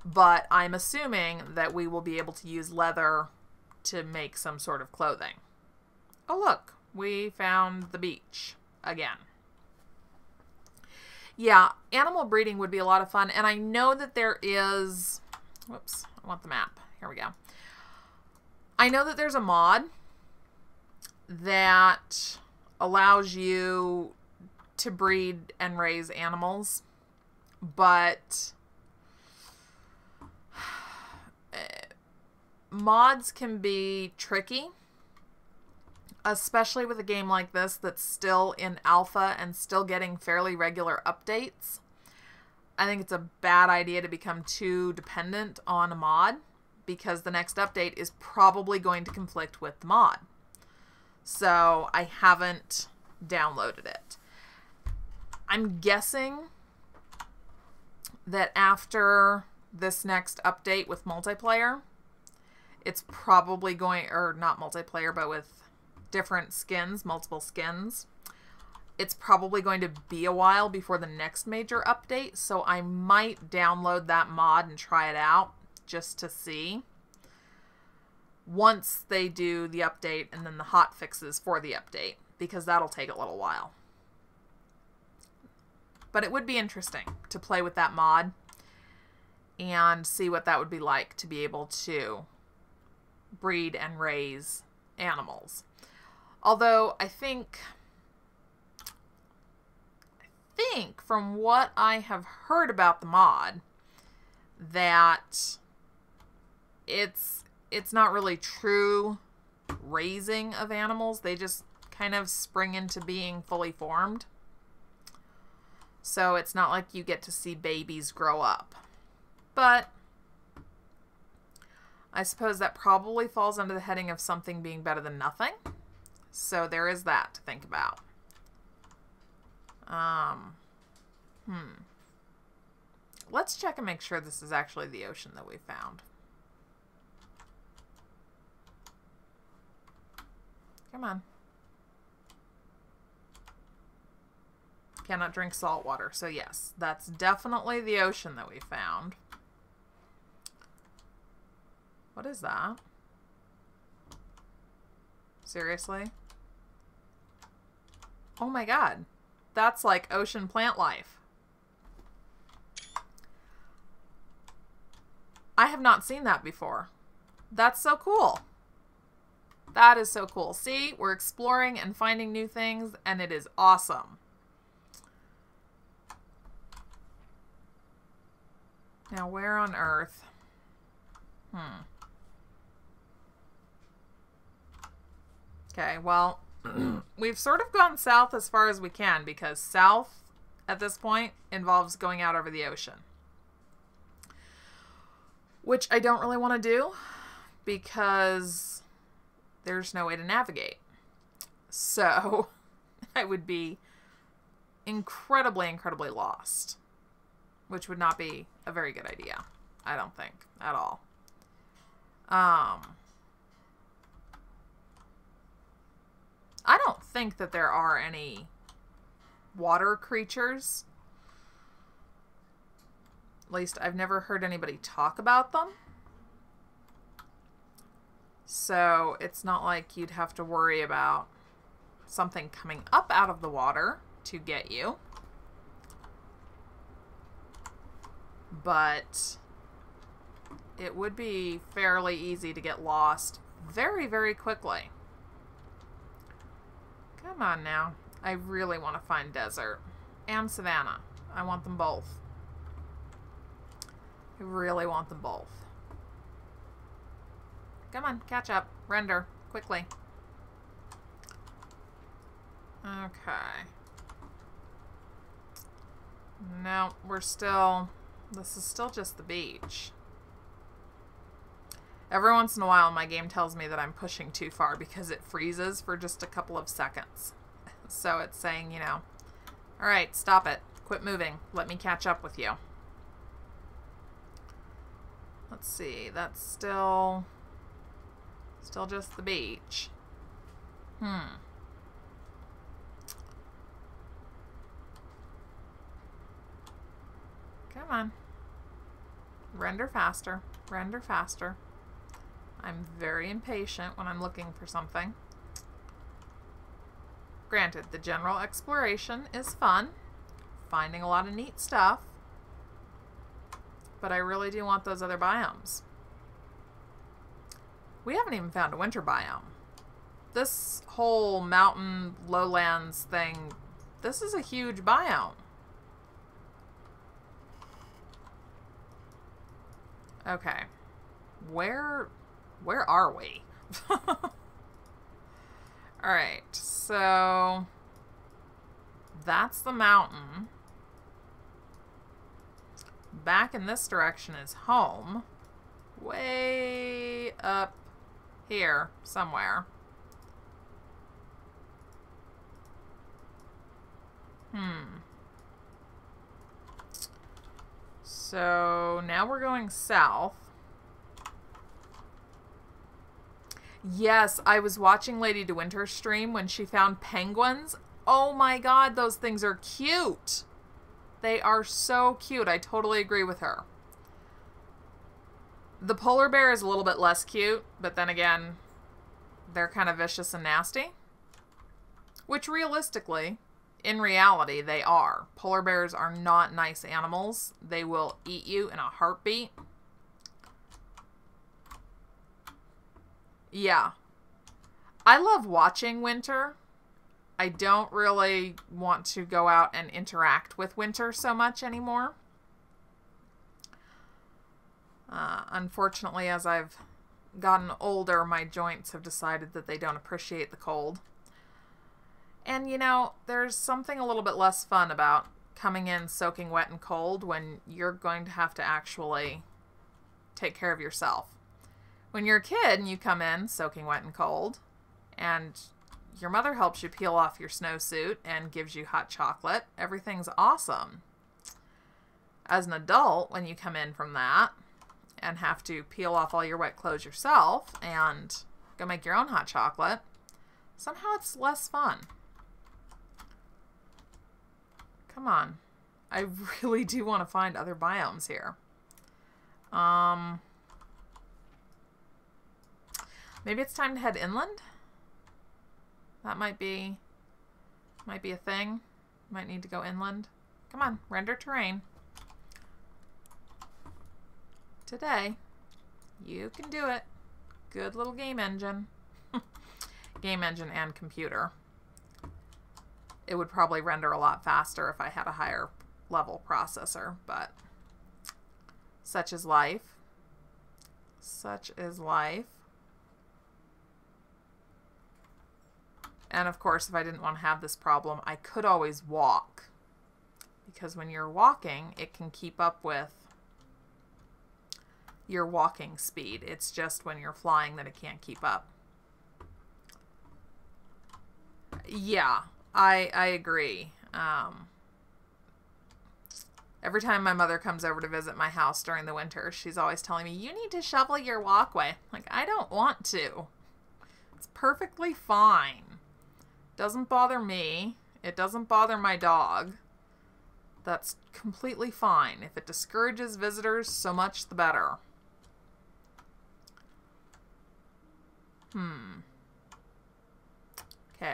but I'm assuming that we will be able to use leather to make some sort of clothing. Oh, look, we found the beach again. Yeah, animal breeding would be a lot of fun, and I know that there is... Whoops, I want the map. Here we go. I know that there's a mod that allows you to breed and raise animals, but mods can be tricky, especially with a game like this that's still in alpha and still getting fairly regular updates. I think it's a bad idea to become too dependent on a mod, because the next update is probably going to conflict with the mod. So I haven't downloaded it. I'm guessing that after this next update with multiplayer, it's probably going, or not multiplayer, but with different skins, multiple skins, it's probably going to be a while before the next major update, so I might download that mod and try it out just to see once they do the update and then the hot fixes for the update, because that'll take a little while. But it would be interesting to play with that mod and see what that would be like to be able to breed and raise animals. Although I think from what I have heard about the mod, that it's not really true raising of animals. They just kind of spring into being fully formed. So it's not like you get to see babies grow up. But I suppose that probably falls under the heading of something being better than nothing. So there is that to think about. Let's check and make sure this is actually the ocean that we found. Come on. Cannot drink salt water. So yes, that's definitely the ocean that we found. What is that? Seriously? Oh my god. That's like ocean plant life. I have not seen that before. That's so cool. That is so cool. See, we're exploring and finding new things, and it is awesome. Now, where on earth? Okay, well, we've sort of gone south as far as we can, because south at this point involves going out over the ocean. Which I don't really want to do, because there's no way to navigate. So I would be incredibly, incredibly lost, which would not be a very good idea. I don't think at all. I don't think that there are any water creatures. At least I've never heard anybody talk about them. So it's not like you'd have to worry about something coming up out of the water to get you. But it would be fairly easy to get lost very, very quickly. Come on now. I really want to find desert and savanna. I want them both. I really want them both. Come on, catch up. Render. Quickly. Okay. No, we're still... This is still just the beach. Every once in a while, my game tells me that I'm pushing too far because it freezes for just a couple of seconds. So it's saying, you know, all right, stop it. Quit moving. Let me catch up with you. Let's see. That's still just the beach. Come on. Render faster. Render faster. I'm very impatient when I'm looking for something. Granted, the general exploration is fun. Finding a lot of neat stuff. But I really do want those other biomes. We haven't even found a winter biome. This whole mountain lowlands thing, this is a huge biome. Okay. Where are we? Alright, so that's the mountain. Back in this direction is home. Way up here somewhere. So now we're going south. Yes, I was watching Lady De Winter's stream when she found penguins. Oh my god, those things are cute. They are so cute. I totally agree with her. The polar bear is a little bit less cute, but then again, they're kind of vicious and nasty. Which realistically, in reality, they are. Polar bears are not nice animals. They will eat you in a heartbeat. Yeah. I love watching Winter. I don't really want to go out and interact with Winter so much anymore. Unfortunately, as I've gotten older, my joints have decided that they don't appreciate the cold. And, you know, there's something a little bit less fun about coming in soaking wet and cold when you're going to have to actually take care of yourself. When you're a kid and you come in soaking wet and cold, and your mother helps you peel off your snowsuit and gives you hot chocolate, everything's awesome. As an adult, when you come in from that and have to peel off all your wet clothes yourself and go make your own hot chocolate, somehow it's less fun. Come on. I really do want to find other biomes here. Maybe it's time to head inland? That might be a thing. Might need to go inland. Come on, render terrain. Today, you can do it. Good little game engine. Game engine and computer. It would probably render a lot faster if I had a higher level processor, but such is life. Such is life. And of course, if I didn't want to have this problem, I could always walk. Because when you're walking, it can keep up with your walking speed. It's just when you're flying that it can't keep up. Yeah, I agree. Every time my mother comes over to visit my house during the winter, she's always telling me, you need to shovel your walkway. Like, I don't want to. It's perfectly fine. Doesn't bother me. It doesn't bother my dog. That's completely fine. If it discourages visitors, so much the better. Okay,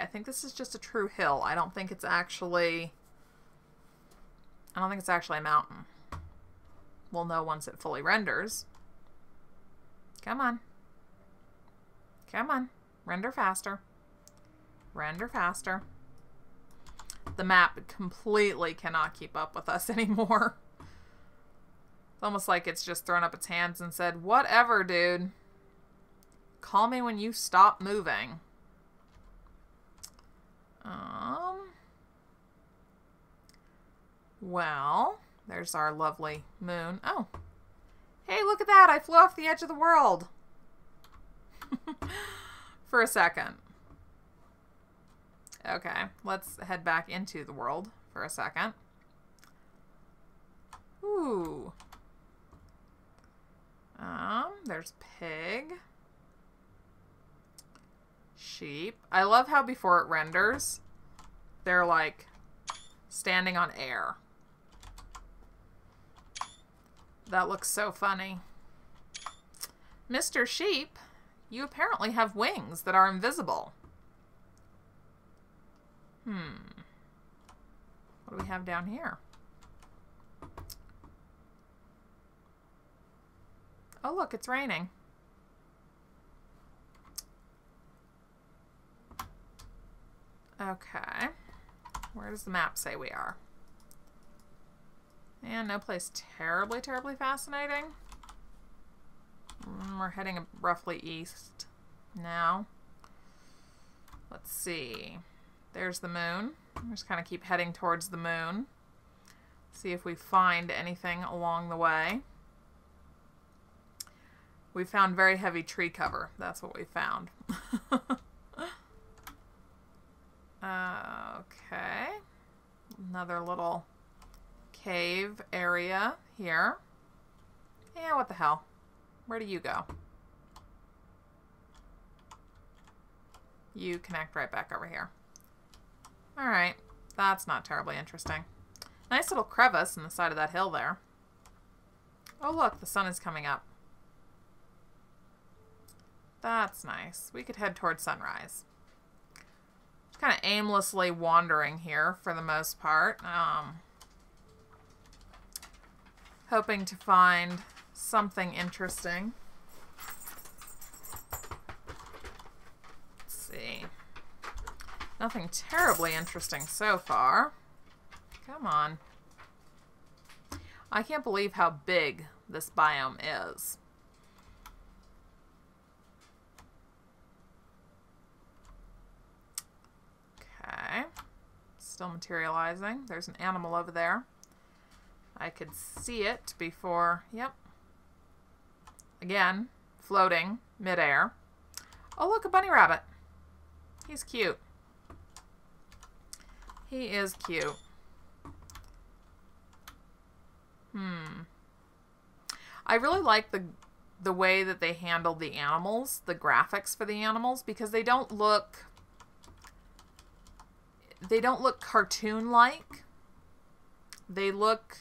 I think this is just a true hill. I don't think it's actually a mountain. We'll know once it fully renders. Come on. Come on. Render faster. Render faster. The map completely cannot keep up with us anymore. It's almost like it's just thrown up its hands and said, whatever, dude. Call me when you stop moving. Well, there's our lovely moon. Oh, hey, look at that. I flew off the edge of the world. For a second. Okay, let's head back into the world for a second. Ooh. There's pig. Sheep. I love how before it renders, they're like standing on air. That looks so funny. Mr. Sheep, you apparently have wings that are invisible. What do we have down here? Oh, look, it's raining. Okay. Where does the map say we are? And no place terribly, terribly fascinating. We're heading roughly east now. Let's see. There's the moon. We'll just kind of keep heading towards the moon. See if we find anything along the way. We found very heavy tree cover. That's what we found. Okay. Another little cave area here. Yeah, what the hell? Where do you go? You connect right back over here. Alright, that's not terribly interesting. Nice little crevice in the side of that hill there. Oh look, the sun is coming up. That's nice. We could head towards sunrise. Kind of aimlessly wandering here for the most part. Hoping to find something interesting. Let's see. Nothing terribly interesting so far. Come on. I can't believe how big this biome is. Okay. Still materializing. There's an animal over there. I could see it before. Yep. Again, floating midair. Oh, look, a bunny rabbit. He's cute. He is cute. I really like the way that they handled the animals, the graphics for the animals, because they don't look cartoon-like. They look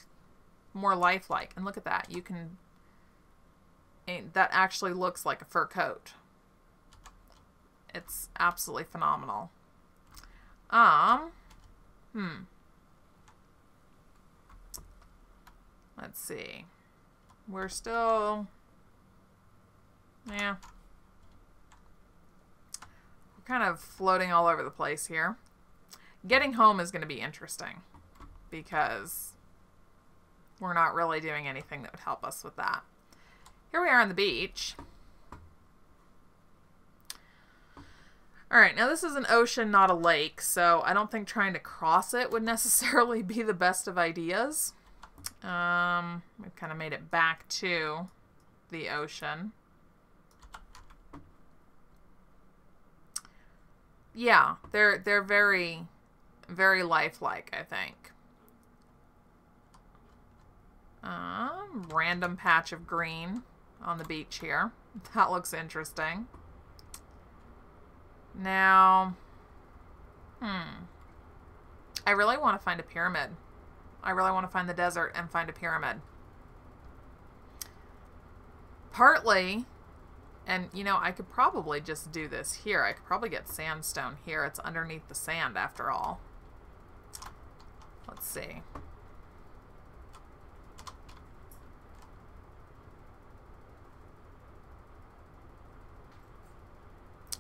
more lifelike. And look at that. You can... that actually looks like a fur coat. It's absolutely phenomenal. Let's see. We're still... yeah. We're kind of floating all over the place here. Getting home is going to be interesting because we're not really doing anything that would help us with that. Here we are on the beach. Alright, now this is an ocean, not a lake, so I don't think trying to cross it would necessarily be the best of ideas. We've kind of made it back to the ocean. Yeah, they're very, very lifelike, I think. Random patch of green on the beach here. That looks interesting. Now, I really want to find a pyramid. I really want to find the desert and find a pyramid. Partly, and you know, I could probably just do this here. I could probably get sandstone here. It's underneath the sand after all. Let's see.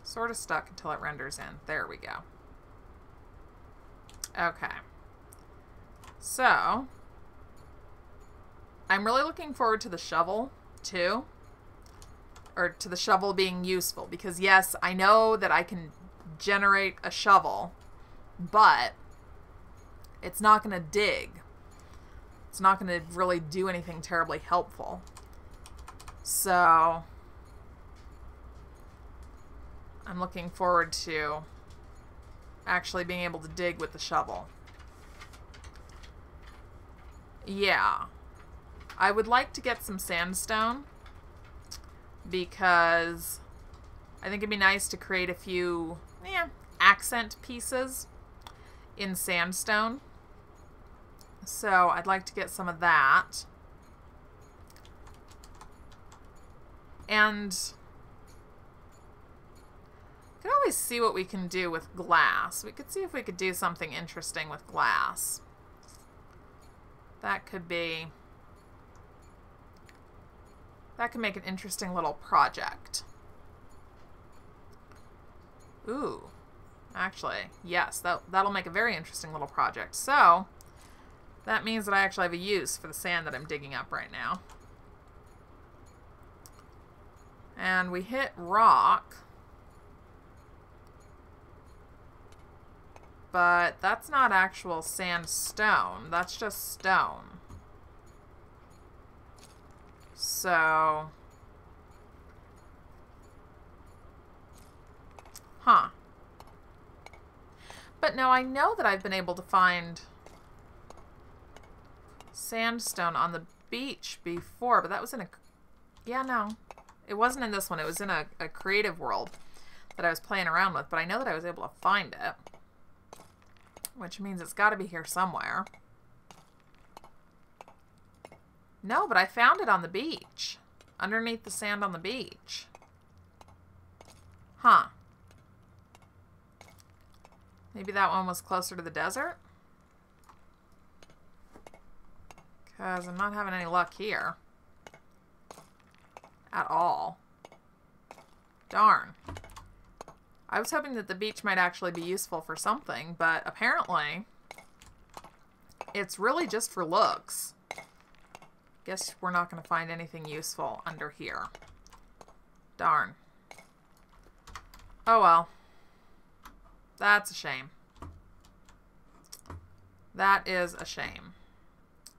Sort of stuck until it renders in. There we go. Okay. So, I'm really looking forward to the shovel, too. Or to the shovel being useful. Because, yes, I know that I can generate a shovel, but it's not going to dig. It's not going to really do anything terribly helpful. So, I'm looking forward to actually being able to dig with the shovel. Yeah. I would like to get some sandstone because I think it'd be nice to create a few accent pieces in sandstone. So I'd like to get some of that. And we could always see what we can do with glass. We could see if we could do something interesting with glass. That could be... that could make an interesting little project. Ooh. Actually, yes, that'll make a very interesting little project. So, that means that I actually have a use for the sand that I'm digging up right now. And we hit rock. But that's not actual sandstone. That's just stone. So... huh. But no, I know that I've been able to find sandstone on the beach before, but that was in a... yeah, no. It wasn't in this one. It was in a creative world that I was playing around with, but I know that I was able to find it. Which means it's got to be here somewhere. No, but I found it on the beach. Underneath the sand on the beach. Huh. Maybe that one was closer to the desert? Because I'm not having any luck here. At all. Darn. I was hoping that the beach might actually be useful for something, but apparently it's really just for looks. Guess we're not going to find anything useful under here. Darn. Oh well. That's a shame. That is a shame.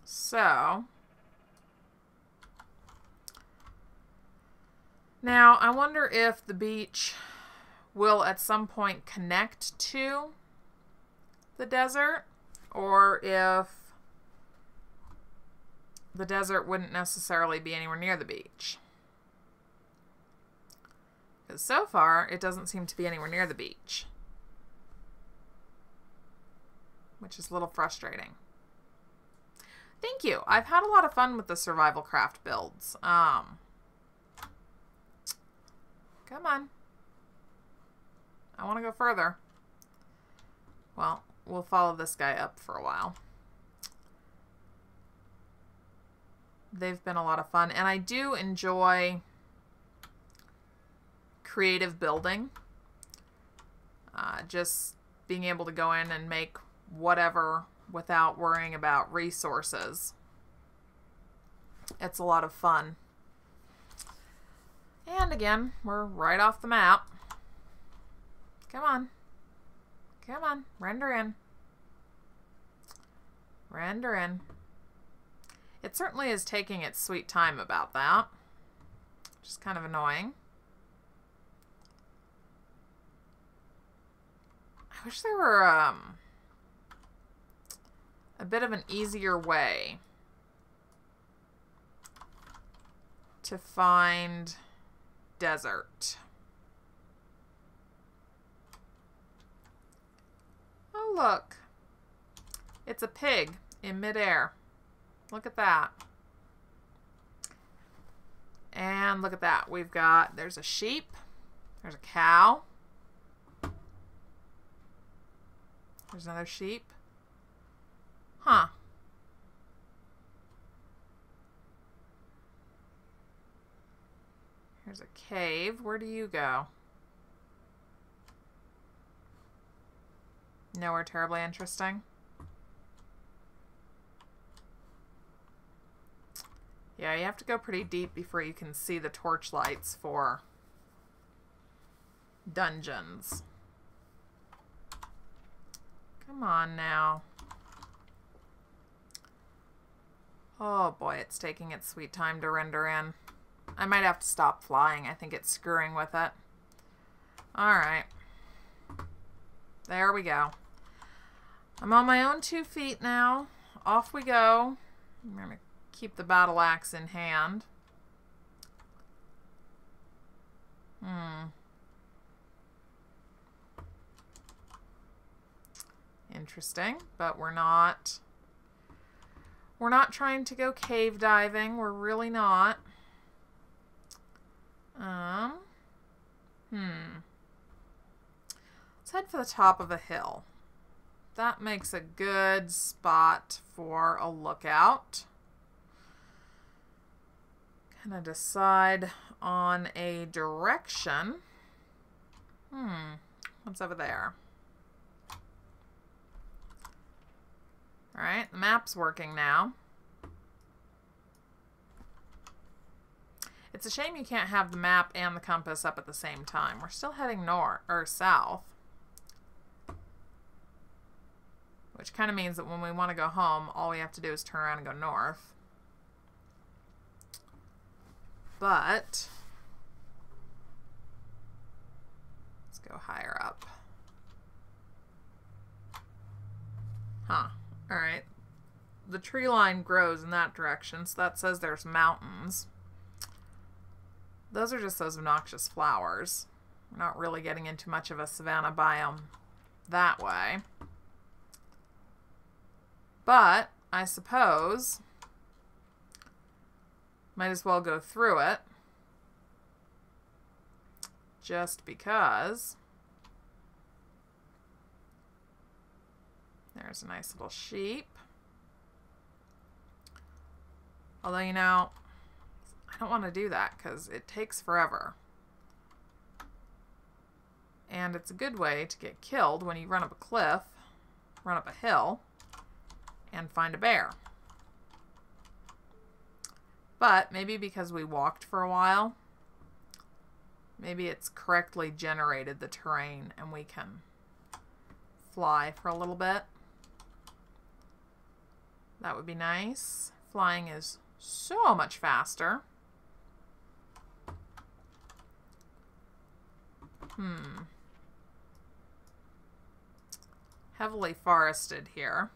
So, now I wonder if the beach will at some point connect to the desert, or if the desert wouldn't necessarily be anywhere near the beach. Because so far, it doesn't seem to be anywhere near the beach. Which is a little frustrating. Thank you. I've had a lot of fun with the survival craft builds. Come on. I want to go further. Well, we'll follow this guy up for a while. They've been a lot of fun. And I do enjoy creative building. Just being able to go in and make whatever without worrying about resources. It's a lot of fun. And again, we're right off the map. Come on. Come on. Render in. Render in. It certainly is taking its sweet time about that. Which is kind of annoying. I wish there were a bit of an easier way to find desert. Oh, look. It's a pig in midair. Look at that. And look at that. We've got, there's a sheep. There's a cow. There's another sheep. Huh. Here's a cave. Where do you go? Nowhere terribly interesting. Yeah, you have to go pretty deep before you can see the torchlights for dungeons. Come on now. Oh boy, it's taking its sweet time to render in. I might have to stop flying. I think it's screwing with it. Alright. There we go. I'm on my own 2 feet now. Off we go. I'm going to keep the battle axe in hand. Interesting, but we're not trying to go cave diving. We're really not. Let's head for the top of a hill. That makes a good spot for a lookout. Kind of decide on a direction. What's over there? All right, the map's working now. It's a shame you can't have the map and the compass up at the same time. We're still heading north or south. Which kind of means that when we want to go home, all we have to do is turn around and go north. But let's go higher up. Huh. All right. The tree line grows in that direction, so that says there's mountains. Those are just those obnoxious flowers. We're not really getting into much of a savanna biome that way. But I suppose might as well go through it just because. There's a nice little sheep. Although, you know, I don't want to do that because it takes forever. And it's a good way to get killed when you run up a cliff, run up a hill, and find a bear. But maybe because we walked for a while, maybe it's correctly generated the terrain and we can fly for a little bit. That would be nice. Flying is so much faster. Heavily forested here.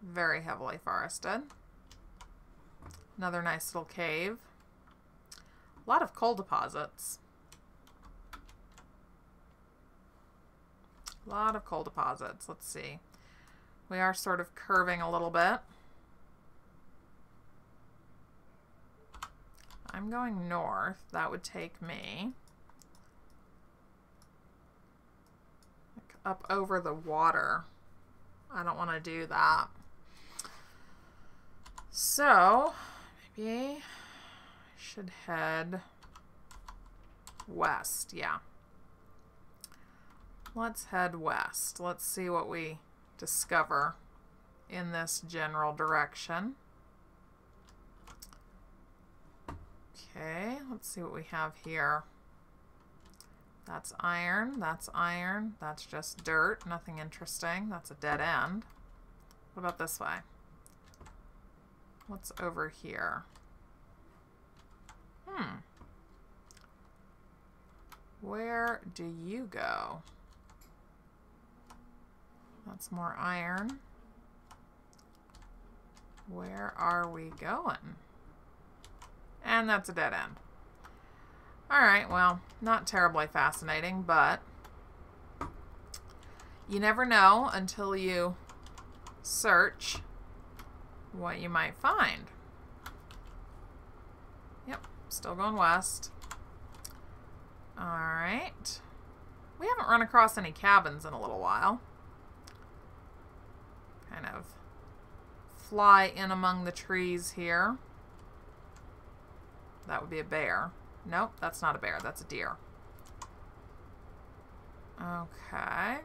Very heavily forested. Another nice little cave. A lot of coal deposits. A lot of coal deposits. Let's see. We are sort of curving a little bit. I'm going north. That would take me up over the water. I don't want to do that. So, maybe I should head west. Yeah. Let's head west. Let's see what we discover in this general direction. Okay, let's see what we have here. That's iron, that's just dirt, nothing interesting. That's a dead end. What about this way? What's over here? Where do you go? That's more iron. Where are we going? And that's a dead end. Alright, well, not terribly fascinating, but you never know until you search what you might find. Yep, still going west. Alright. We haven't run across any cabins in a little while. Kind of fly in among the trees here. That would be a bear. Nope, that's not a bear. That's a deer. Okay.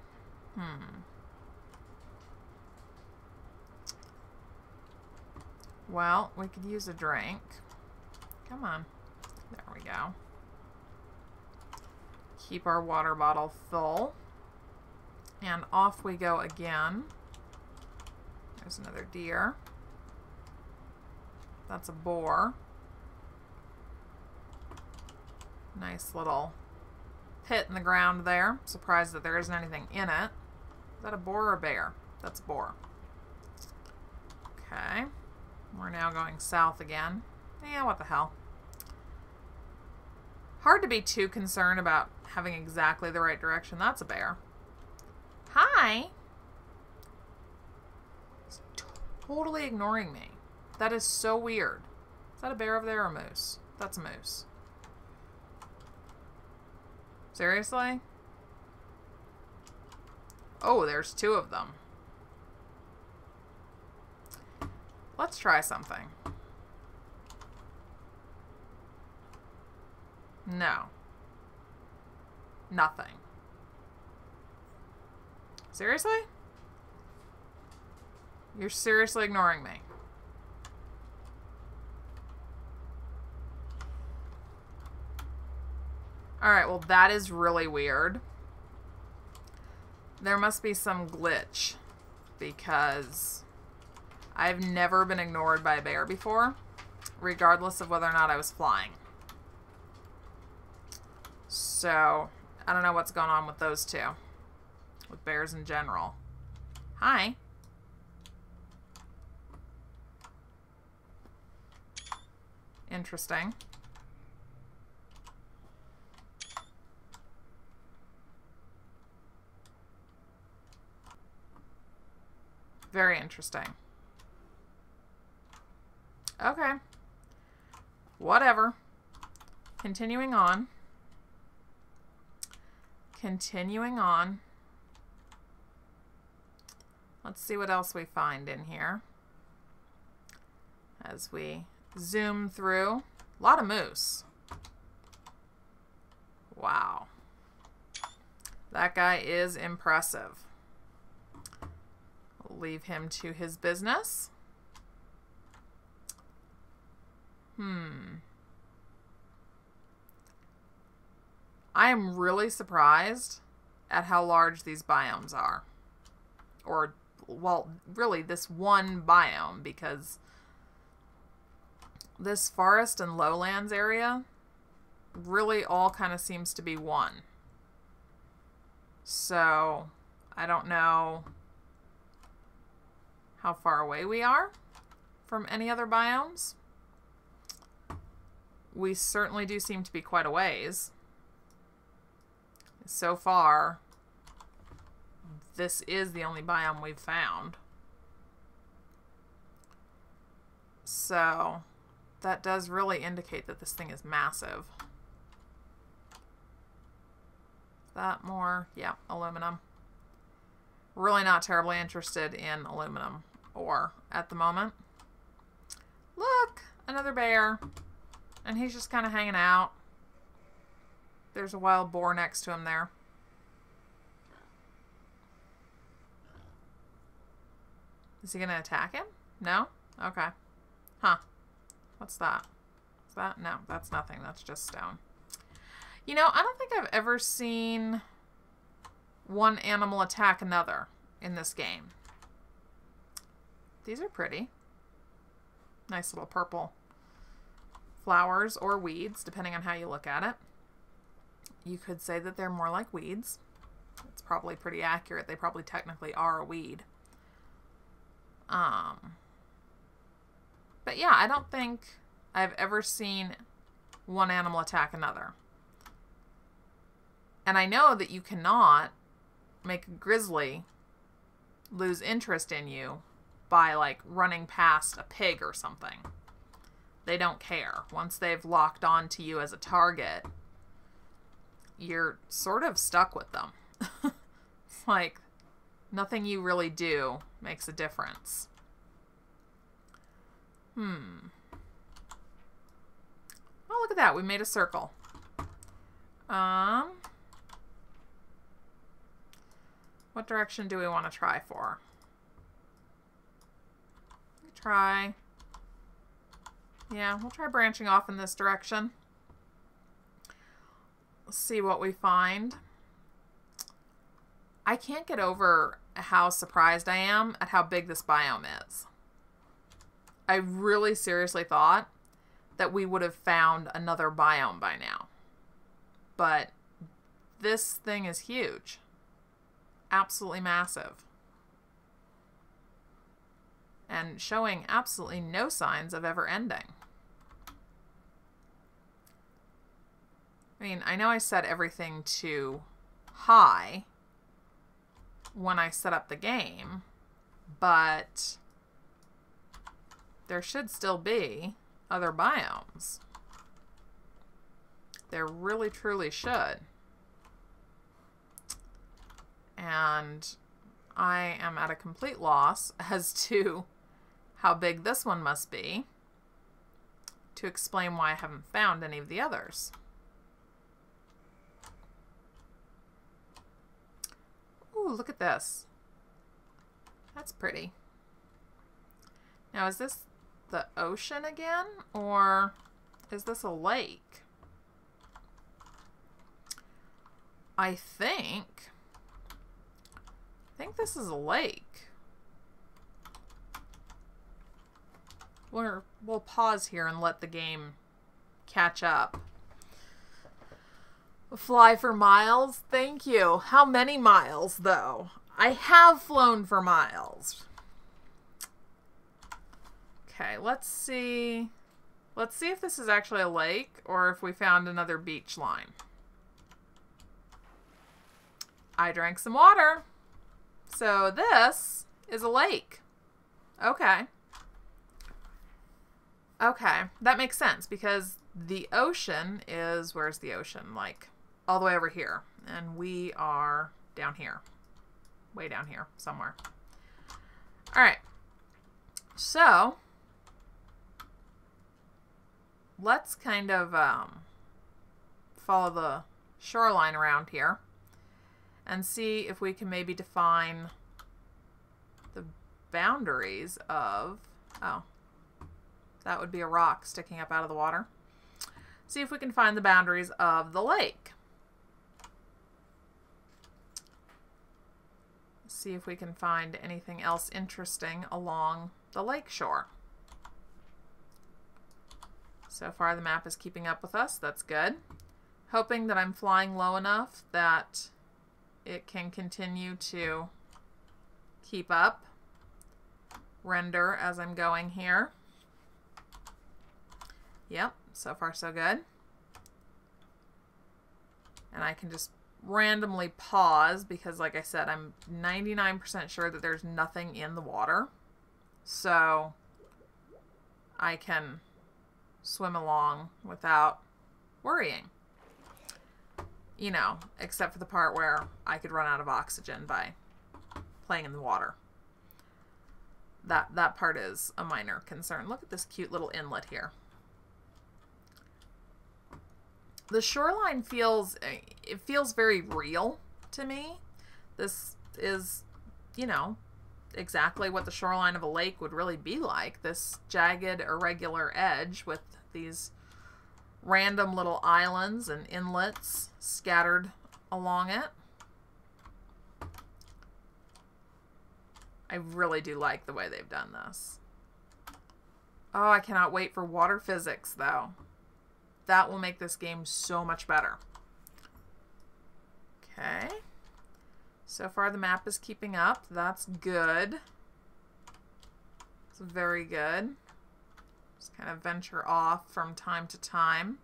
Well, we could use a drink. Come on. There we go. Keep our water bottle full. And off we go again. There's another deer. That's a boar. Nice little pit in the ground there. Surprised that there isn't anything in it. Is that a boar or a bear? That's a boar. Okay. We're now going south again. Yeah, what the hell. Hard to be too concerned about having exactly the right direction. That's a bear. Hi! It's totally ignoring me. That is so weird. Is that a bear over there or a moose? That's a moose. Seriously? Oh, there's two of them. Let's try something. No. Nothing. Seriously? You're seriously ignoring me. Alright, well that is really weird. There must be some glitch because I've never been ignored by a bear before, regardless of whether or not I was flying. So, I don't know what's going on with those two. With bears in general. Hi. Interesting. Very interesting. Okay. Whatever. Continuing on. Continuing on. Let's see what else we find in here. As we zoom through. A lot of moose. Wow. That guy is impressive. We'll leave him to his business. I am really surprised at how large these biomes are. Or, well, really this one biome, because this forest and lowlands area really all kind of seems to be one. So, I don't know how far away we are from any other biomes. We certainly do seem to be quite a ways. So far, this is the only biome we've found. So, that does really indicate that this thing is massive. That more? Yeah, aluminum. Really not terribly interested in aluminum ore at the moment. Look! Another bear. And he's just kind of hanging out. There's a wild boar next to him there. Is he going to attack him? No? Okay. Huh. What's that? Is that? No, that's nothing. That's just stone. You know, I don't think I've ever seen one animal attack another in this game. These are pretty. Nice little purple flowers or weeds, depending on how you look at it. You could say that they're more like weeds. It's probably pretty accurate. They probably technically are a weed. But yeah, I don't think I've ever seen one animal attack another. And I know that you cannot make a grizzly lose interest in you by like running past a pig or something. They don't care. Once they've locked on to you as a target, you're sort of stuck with them. It's like nothing you really do makes a difference. Oh, look at that. We made a circle. What direction do we want to try for? Yeah, we'll try branching off in this direction. Let's see what we find. I can't get over how surprised I am at how big this biome is. I really seriously thought that we would have found another biome by now. But this thing is huge. Absolutely massive. And showing absolutely no signs of ever ending. I mean, I know I set everything to high when I set up the game, but there should still be other biomes. There really truly should. And I am at a complete loss as to how big this one must be to explain why I haven't found any of the others. Ooh, look at this. That's pretty. Now, is this the ocean again, or is this a lake? I think this is a lake. We'll pause here and let the game catch up. Fly for miles? Thank you. How many miles, though? I have flown for miles. Okay, let's see. Let's see if this is actually a lake or if we found another beach line. I drank some water. So this is a lake. Okay. Okay, that makes sense because the ocean is, where's the ocean? Like all the way over here. And we are down here. Way down here somewhere. All right. So let's kind of follow the shoreline around here and see if we can maybe define the boundaries of, oh, that would be a rock sticking up out of the water. See if we can find the boundaries of the lake. See if we can find anything else interesting along the lake shore. So far the map is keeping up with us. That's good. Hoping that I'm flying low enough that it can continue to keep up, render as I'm going here. Yep, so far so good. And I can just randomly pause because, like I said, I'm 99% sure that there's nothing in the water. So I can swim along without worrying. You know, except for the part where I could run out of oxygen by playing in the water. That part is a minor concern. Look at this cute little inlet here. The shoreline feels very real to me. This is, you know, exactly what the shoreline of a lake would really be like. This jagged, irregular edge with these random little islands and inlets scattered along it. I really do like the way they've done this. Oh, I cannot wait for water physics, though. That will make this game so much better. Okay. So far the map is keeping up. That's good. It's very good. Just kind of venture off from time to time.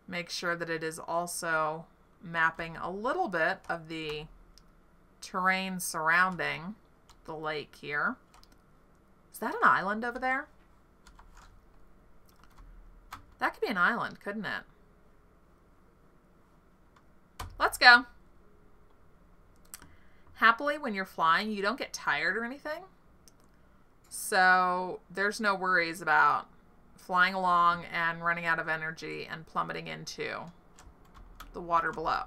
Make sure that it is also mapping a little bit of the terrain surrounding the lake here. Is that an island over there? That could be an island, couldn't it? Let's go. Happily, when you're flying, you don't get tired or anything. So there's no worries about flying along and running out of energy and plummeting into the water below.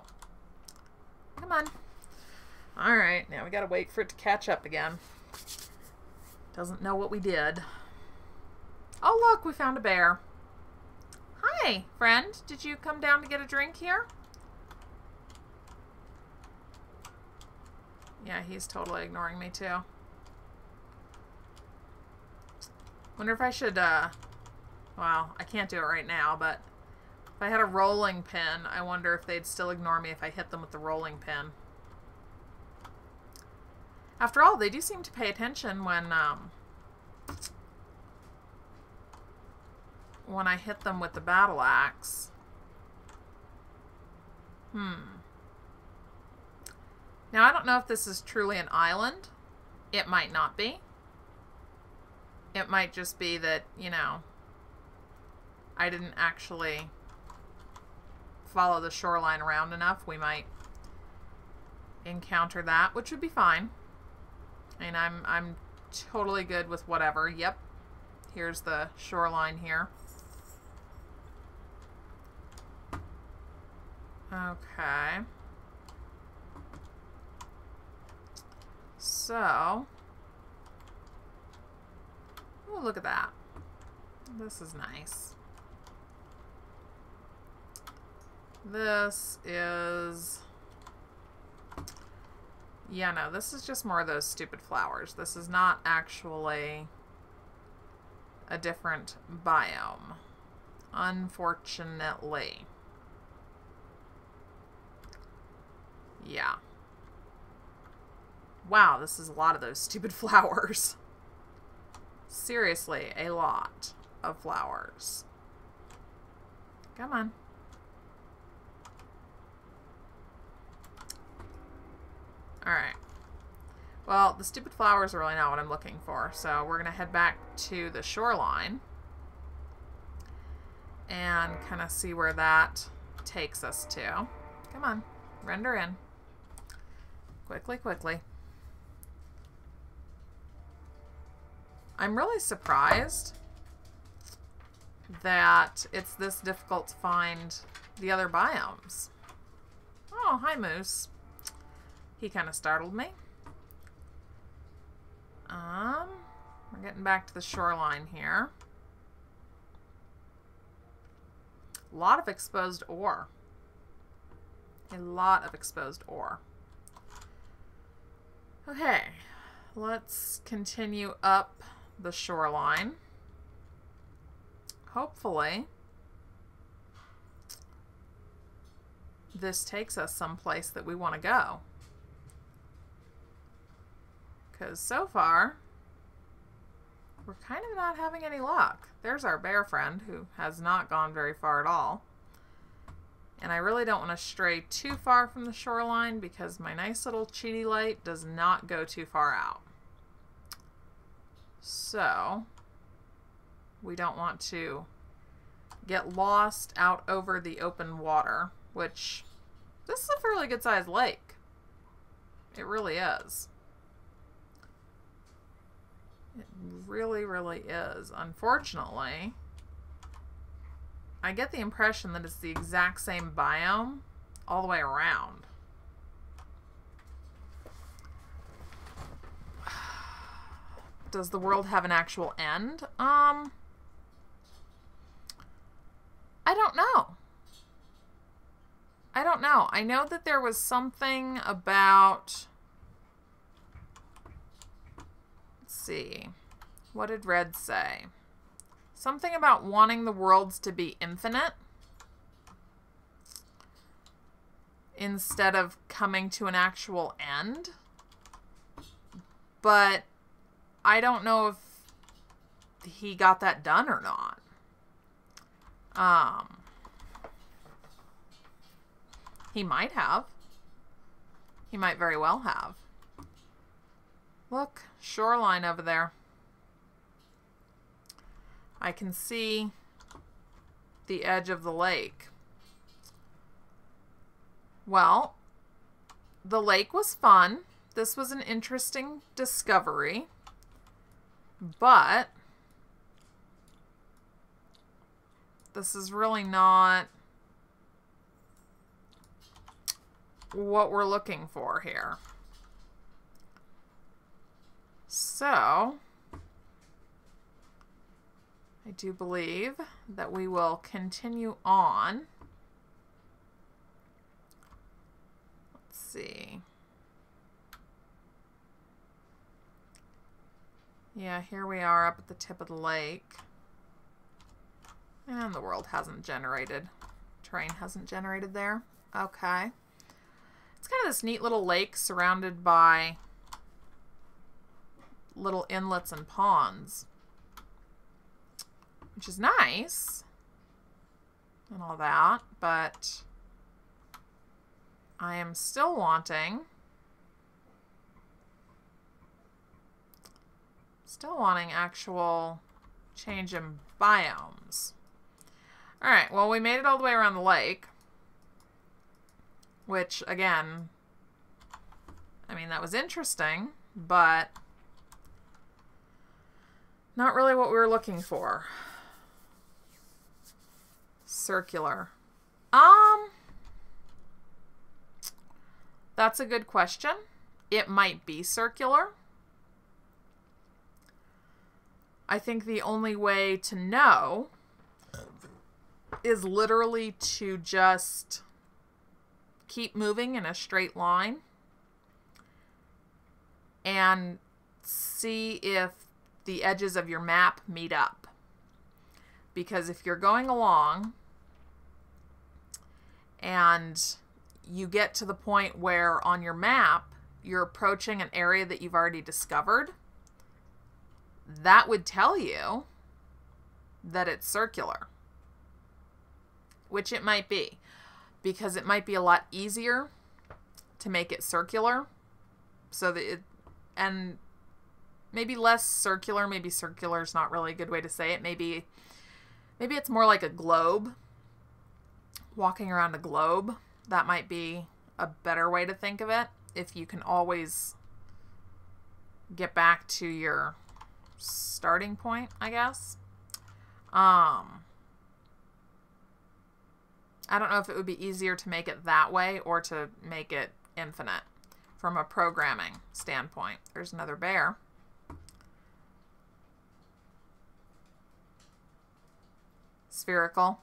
Come on. All right, now we got to wait for it to catch up again. Doesn't know what we did. Oh, look, we found a bear. Hi, friend. Did you come down to get a drink here? Yeah, he's totally ignoring me too. Wonder if I should, well, I can't do it right now, but if I had a rolling pin, I wonder if they'd still ignore me if I hit them with the rolling pin. After all, they do seem to pay attention when I hit them with the battle axe. Now, I don't know if this is truly an island. It might not be. It might just be that, you know, I didn't actually follow the shoreline around enough. We might encounter that, which would be fine. And I'm totally good with whatever. Yep. Here's the shoreline here. Okay. So, oh, look at that. This is nice. This is, yeah, no, this is just more of those stupid flowers. This is not actually a different biome, unfortunately. Yeah. Wow, this is a lot of those stupid flowers. Seriously, a lot of flowers. Come on. Alright. Well, the stupid flowers are really not what I'm looking for, so we're going to head back to the shoreline and kind of see where that takes us to. Come on, render in. Quickly, quickly. I'm really surprised that it's this difficult to find the other biomes. Oh, hi, Moose. He kind of startled me. We're getting back to the shoreline here. A lot of exposed ore. A lot of exposed ore. Okay, let's continue up the shoreline. Hopefully, this takes us someplace that we want to go. Because so far, we're kind of not having any luck. There's our bear friend, who has not gone very far at all. And I really don't want to stray too far from the shoreline because my nice little cheaty light does not go too far out. So, we don't want to get lost out over the open water, which, this is a fairly good sized lake. It really is. It really, really is. Unfortunately, I get the impression that it's the exact same biome all the way around. Does the world have an actual end? I don't know. I don't know. I know that there was something about... Let's see. What did Red say? Something about wanting the worlds to be infinite instead of coming to an actual end. But I don't know if he got that done or not. He might have. He might very well have. Look, shoreline over there. I can see the edge of the lake. Well, the lake was fun. This was an interesting discovery. But this is really not what we're looking for here. So, I do believe that we will continue on. Let's see. Yeah, here we are up at the tip of the lake. And the world hasn't generated. Terrain hasn't generated there. Okay. It's kind of this neat little lake surrounded by little inlets and ponds, which is nice and all that, but I am still wanting actual change in biomes. All right, well, we made it all the way around the lake, which, again, I mean, that was interesting, but not really what we were looking for. Circular. That's a good question. It might be circular. I think the only way to know is literally to just keep moving in a straight line and see if the edges of your map meet up. Because if you're going along and you get to the point where on your map you're approaching an area that you've already discovered, that would tell you that it's circular. Which it might be, because it might be a lot easier to make it circular, so that it, and maybe less circular. Maybe circular is not really a good way to say it. Maybe it's more like a globe, walking around a globe. That might be a better way to think of it, if you can always get back to your starting point, I guess. I don't know if it would be easier to make it that way or to make it infinite from a programming standpoint. There's another bear. Spherical.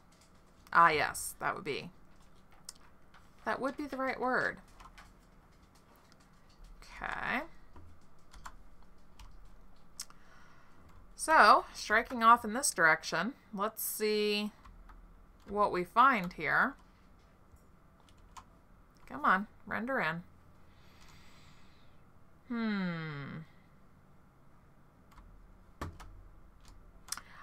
Ah, yes, that would be the right word. Okay. So, striking off in this direction, let's see what we find here. Come on, render in.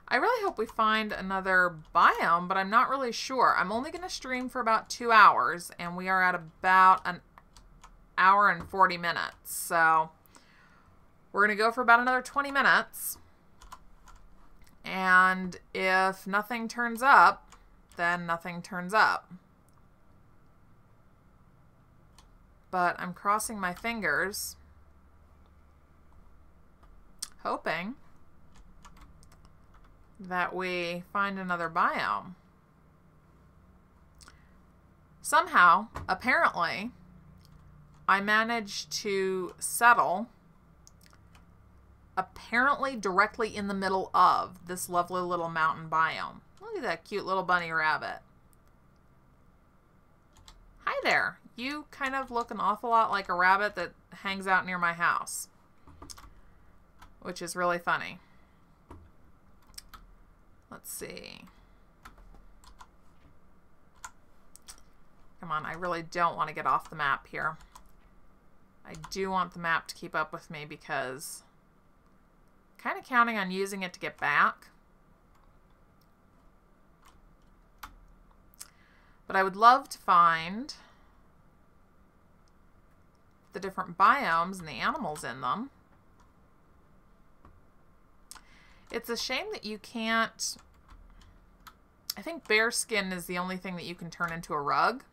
I really hope we find another biome, but I'm not really sure. I'm only going to stream for about 2 hours, and we are at about an hour and 40 minutes. So we're going to go for about another 20 minutes. And if nothing turns up, then nothing turns up. But I'm crossing my fingers, hoping that we find another biome. Somehow, apparently, I managed to settle apparently directly in the middle of this lovely little mountain biome. Look at that cute little bunny rabbit. Hi there. You kind of look an awful lot like a rabbit that hangs out near my house, which is really funny. Let's see. Come on, I really don't want to get off the map here. I do want the map to keep up with me because I kind of counting on using it to get back. But I would love to find the different biomes and the animals in them. It's a shame that you can't... I think bear skin is the only thing that you can turn into a rug.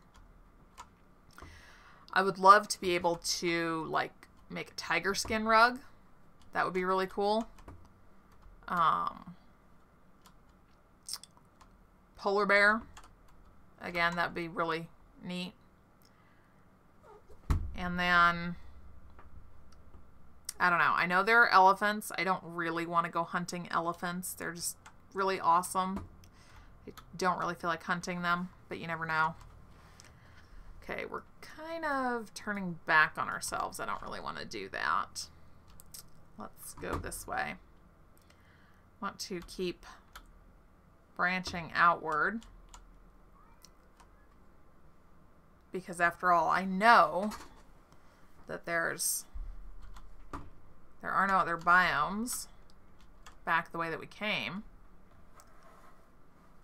I would love to be able to, like, make a tiger skin rug. That would be really cool. Polar bear. Again, that'd be really neat. And then, I don't know. I know there are elephants. I don't really want to go hunting elephants. They're just really awesome. I don't really feel like hunting them, but you never know. Okay, we're kind of turning back on ourselves. I don't really want to do that. Let's go this way. Want to keep branching outward. Because after all, I know that there are no other biomes back the way that we came.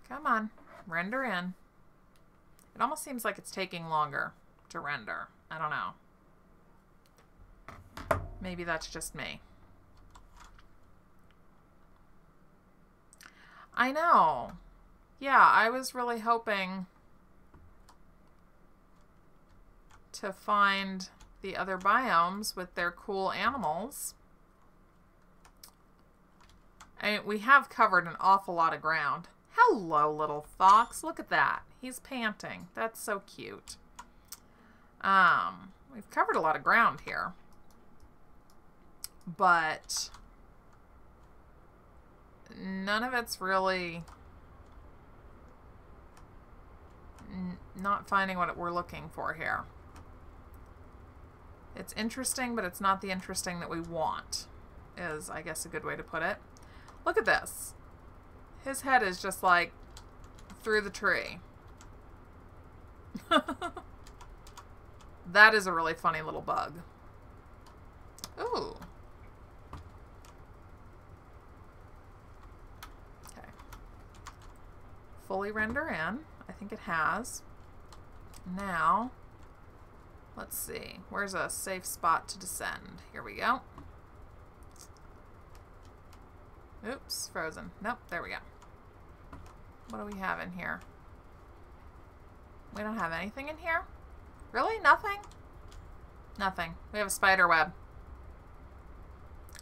Come on, render in. It almost seems like it's taking longer to render. I don't know. Maybe that's just me. I know. Yeah, I was really hoping to find the other biomes with their cool animals. We have covered an awful lot of ground. Hello, little fox. Look at that. He's panting. That's so cute. We've covered a lot of ground here. But none of it's really not finding what we're looking for here. It's interesting, but it's not the interesting that we want, is, I guess, a good way to put it. Look at this. His head is just like through the tree. That is a really funny little bug. Ooh. Okay. Fully render in. I think it has. Now, let's see. Where's a safe spot to descend? Here we go. Oops, frozen. Nope, there we go. What do we have in here? We don't have anything in here? Really? Nothing? Nothing. We have a spider web.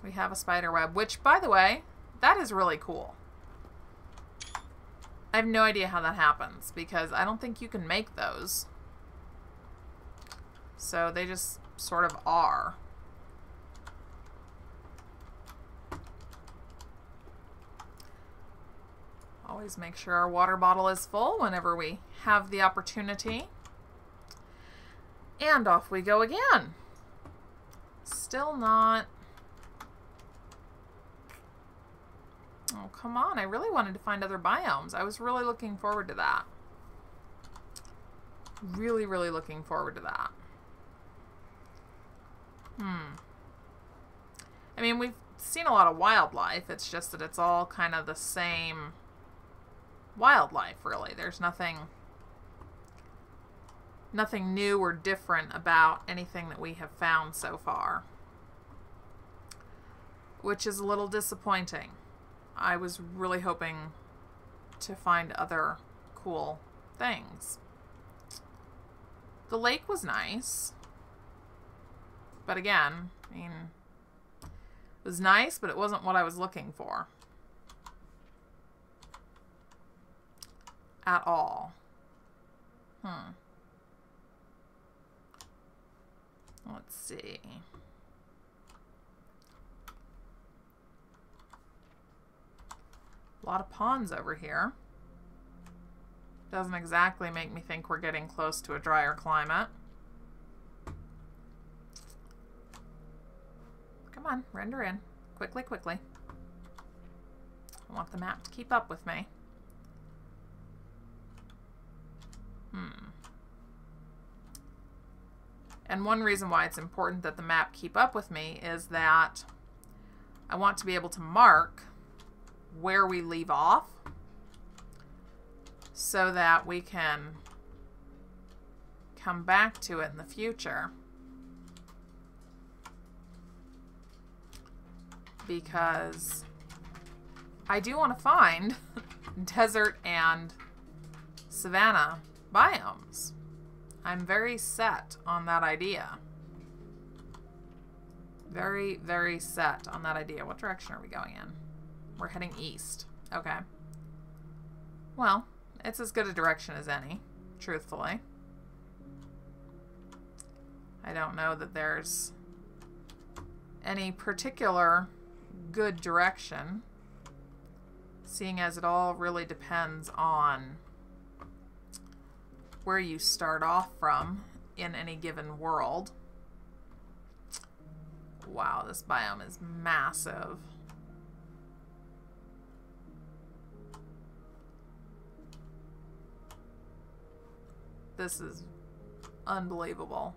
We have a spider web, which, by the way, that is really cool. I have no idea how that happens, because I don't think you can make those. So they just sort of are. Always make sure our water bottle is full whenever we have the opportunity. And off we go again. Still not... Oh, come on. I really wanted to find other biomes. I was really looking forward to that. Really, really looking forward to that. I mean, we've seen a lot of wildlife. It's just that it's all kind of the same wildlife, really. There's nothing new or different about anything that we have found so far, which is a little disappointing. I was really hoping to find other cool things. The lake was nice, but again, I mean, it was nice, but it wasn't what I was looking for at all. Let's see. A lot of ponds over here. Doesn't exactly make me think we're getting close to a drier climate. Come on, render in. Quickly, quickly. I want the map to keep up with me. And one reason why it's important that the map keep up with me is that I want to be able to mark where we leave off so that we can come back to it in the future. Because I do want to find desert and savanna biomes. I'm very set on that idea. Very, very set on that idea. What direction are we going in? We're heading east. Okay. Well, it's as good a direction as any, truthfully. I don't know that there's any particular good direction, seeing as it all really depends on where you start off from in any given world. Wow, this biome is massive. This is unbelievable.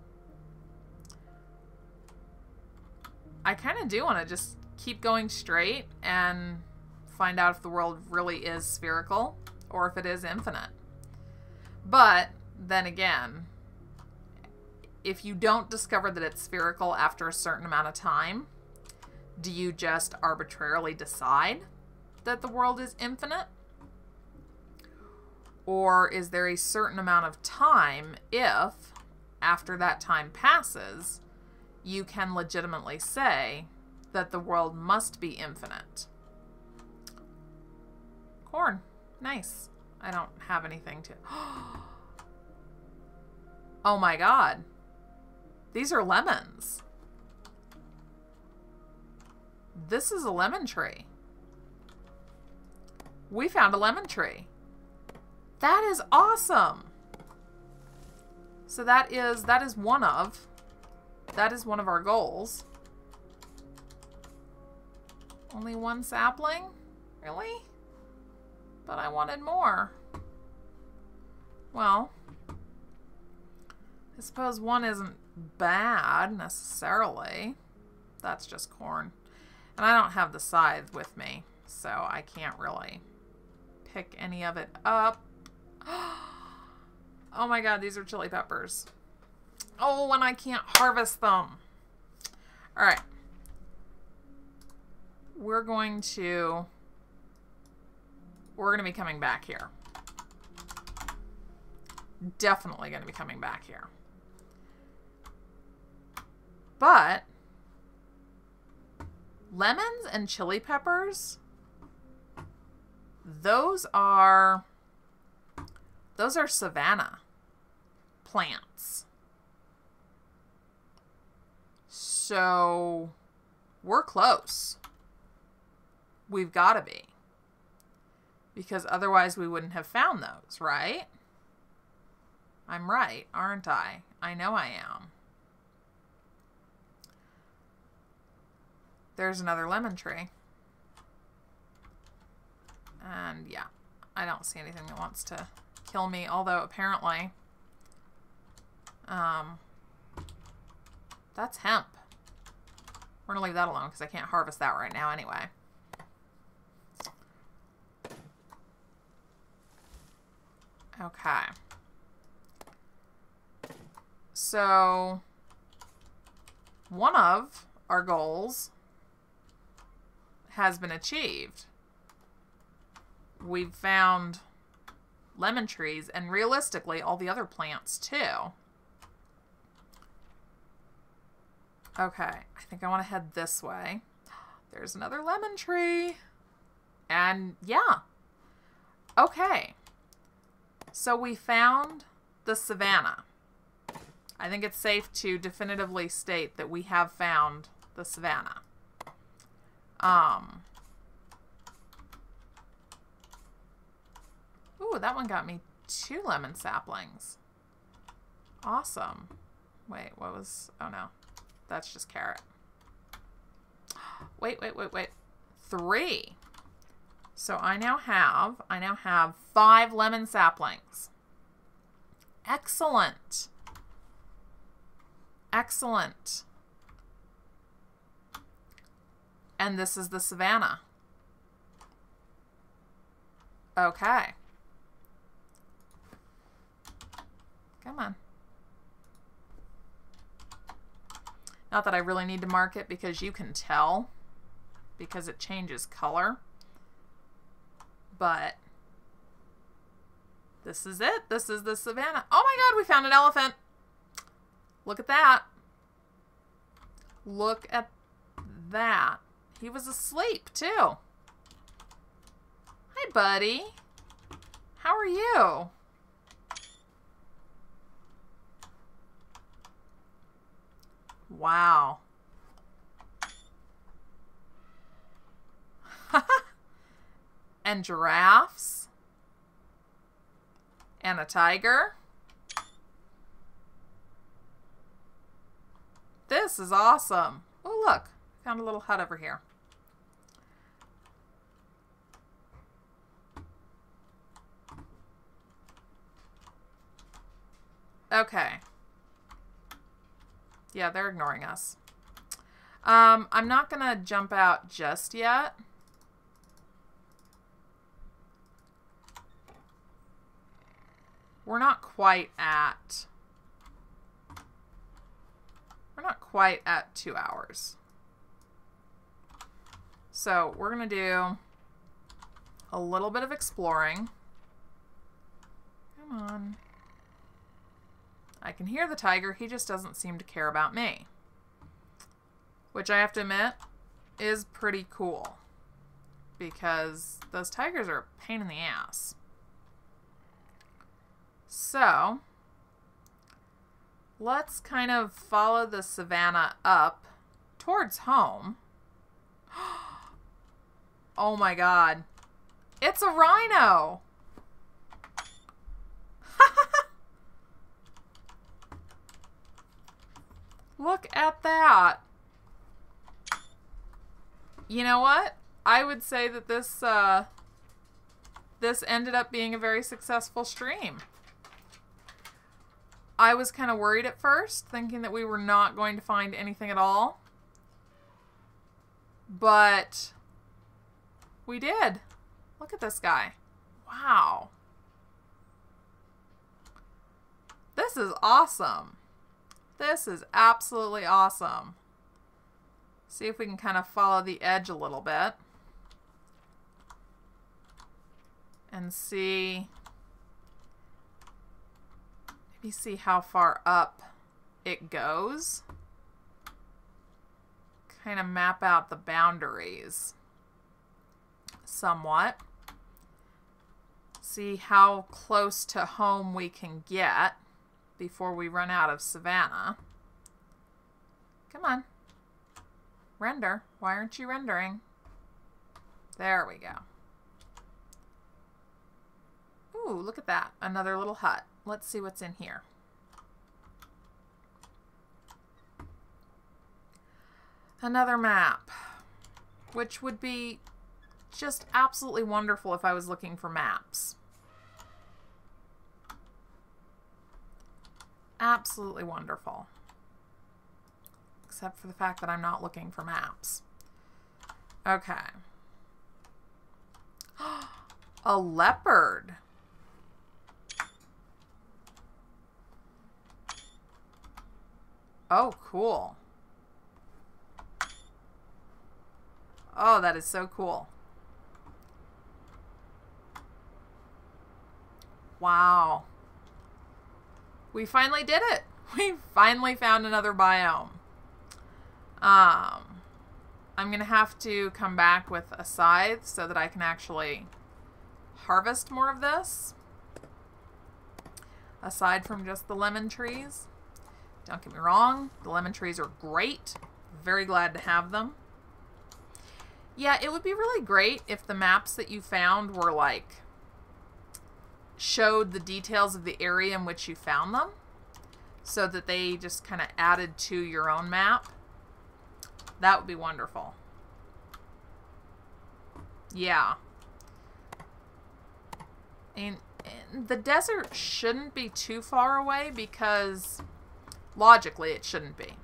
I kind of do want to just keep going straight and find out if the world really is spherical or if it is infinite. But then again, if you don't discover that it's spherical after a certain amount of time, do you just arbitrarily decide that the world is infinite? Or is there a certain amount of time if, after that time passes, you can legitimately say that the world must be infinite? Corn. Nice. I don't have anything to... Oh my god. These are lemons. This is a lemon tree. We found a lemon tree. That is awesome. So that is one of our goals. Only one sapling? Really? But I wanted more. Well, I suppose one isn't bad necessarily. That's just corn. And I don't have the scythe with me, so I can't really pick any of it up. Oh my god, these are chili peppers. Oh, and I can't harvest them. Alright. We're going to be coming back here. Definitely going to be coming back here. But lemons and chili peppers, those are savanna plants. So we're close. We've got to be. Because otherwise we wouldn't have found those, right? I'm right, aren't I? I know I am. There's another lemon tree. And yeah, I don't see anything that wants to kill me, although apparently that's hemp. We're gonna leave that alone because I can't harvest that right now anyway. Okay. So one of our goals has been achieved. We've found lemon trees and realistically all the other plants too. Okay, I think I want to head this way. There's another lemon tree. And yeah. Okay. So we found the savanna. I think it's safe to definitively state that we have found the savanna. Ooh, that one got me 2 lemon saplings. Awesome. Wait, what was... Oh, no. That's just carrot. Wait. 3. So I now have 5 lemon saplings. Excellent. Excellent. And this is the savanna. Okay. Come on. Not that I really need to mark it because you can tell because it changes color. But this is it. This is the savanna. Oh my God, we found an elephant. Look at that. Look at that. He was asleep too. Hi, buddy. How are you? Wow. And giraffes. And a tiger. This is awesome. Oh, look. Found a little hut over here. Okay. Yeah, they're ignoring us. I'm not going to jump out just yet. We're not quite at 2 hours. So we're going to do a little bit of exploring. Come on. I can hear the tiger. He just doesn't seem to care about me. Which I have to admit is pretty cool. Because those tigers are a pain in the ass. So, let's kind of follow the savanna up towards home. Oh my God. It's a rhino. Look at that. You know what? I would say that this ended up being a very successful stream. I was kind of worried at first, thinking that we were not going to find anything at all. But we did. Look at this guy. Wow. This is awesome. This is absolutely awesome. See if we can kind of follow the edge a little bit. And see... maybe see how far up it goes. Kind of map out the boundaries somewhat. See how close to home we can get before we run out of savanna. Come on. Render. Why aren't you rendering? There we go. Ooh, look at that. Another little hut. Let's see what's in here. Another map, which would be just absolutely wonderful if I was looking for maps. Absolutely wonderful. Except for the fact that I'm not looking for maps. Okay. A leopard. Oh, cool. Oh, that is so cool. Wow. We finally did it. We finally found another biome. I'm going to have to come back with a scythe so that I can actually harvest more of this. Aside from just the lemon trees. Don't get me wrong, the lemon trees are great. Very glad to have them. Yeah, it would be really great if the maps that you found were like, showed the details of the area in which you found them. So that they just kind of added to your own map. That would be wonderful. Yeah. And the desert shouldn't be too far away because... logically, it shouldn't be.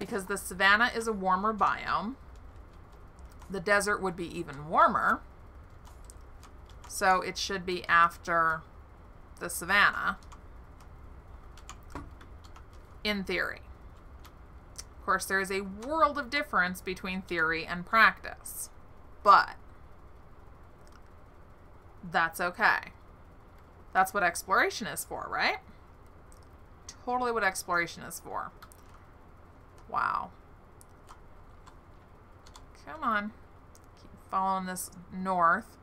Because the savanna is a warmer biome. the desert would be even warmer. So it should be after the savanna, in theory. Of course, there is a world of difference between theory and practice, but that's okay. That's what exploration is for, right? Totally what exploration is for. Wow. Come on. Keep following this north.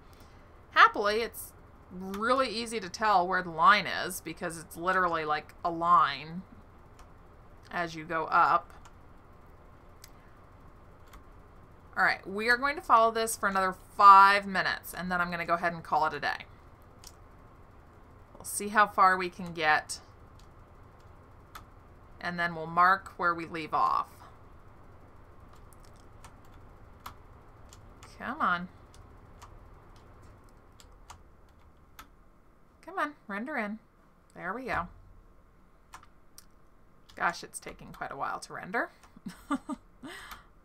Happily, it's really easy to tell where the line is because it's literally like a line as you go up. All right, we are going to follow this for another 5 minutes, and then I'm going to go ahead and call it a day. We'll see how far we can get, and then we'll mark where we leave off. Come on. Come on, render in. There we go. Gosh, it's taking quite a while to render.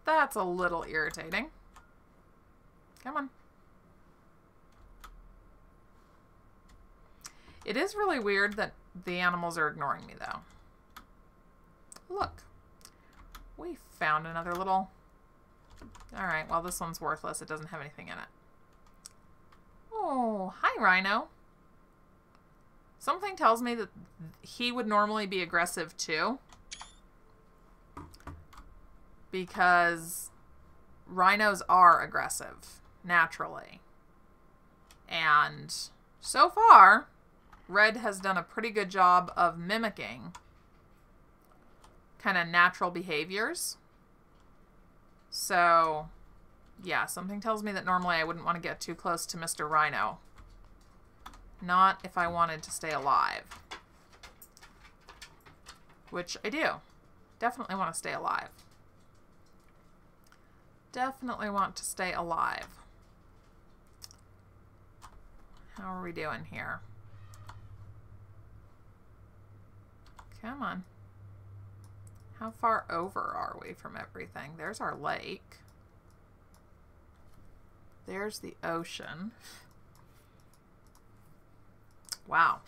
That's a little irritating. Come on. It is really weird that the animals are ignoring me, though. Look. We found another little... Alright, well, this one's worthless. It doesn't have anything in it. Oh, hi, Rhino. Something tells me that he would normally be aggressive, too. Because rhinos are aggressive, naturally. And so far, Red has done a pretty good job of mimicking kind of natural behaviors. So, yeah, something tells me that normally I wouldn't want to get too close to Mr. Rhino. Not if I wanted to stay alive. Which I do. Definitely want to stay alive. Definitely want to stay alive. How are we doing here? Come on. How far over are we from everything? There's our lake. There's the ocean. Wow.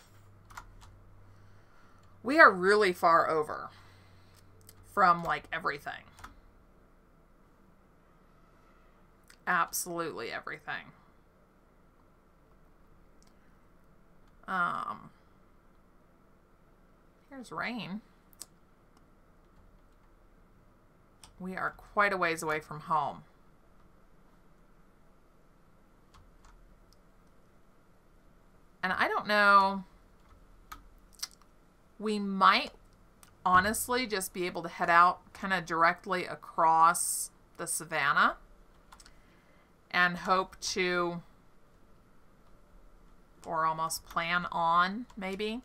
We are really far over from, like, everything. Absolutely everything. Here's rain. We are quite a ways away from home. And I don't know, we might honestly just be able to head out kind of directly across the savanna and hope to, or almost plan on maybe,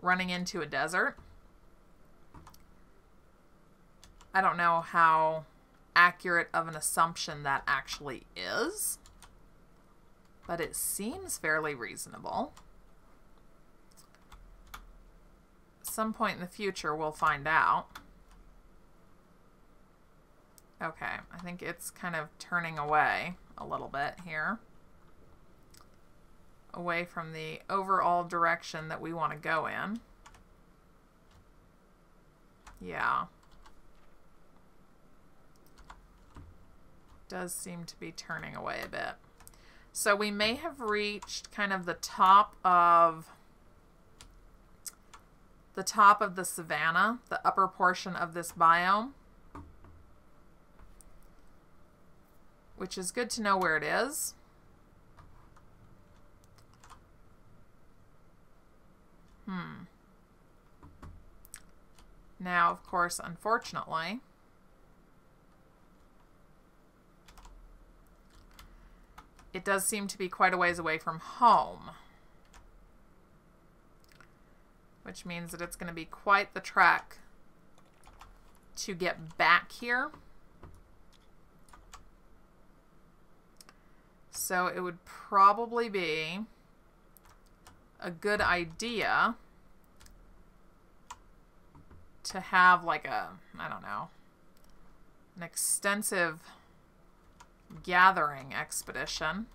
running into a desert. I don't know how accurate of an assumption that actually is, but it seems fairly reasonable. At some point in the future, we'll find out. Okay, I think it's kind of turning away a little bit here. Away from the overall direction that we want to go in. Yeah. Does seem to be turning away a bit. So we may have reached kind of the top of the savanna, the upper portion of this biome, which is good to know where it is. Now, of course, unfortunately, it does seem to be quite a ways away from home, which means that it's going to be quite the trek to get back here. So it would probably be a good idea to have like a, I don't know, an extensive gathering expedition.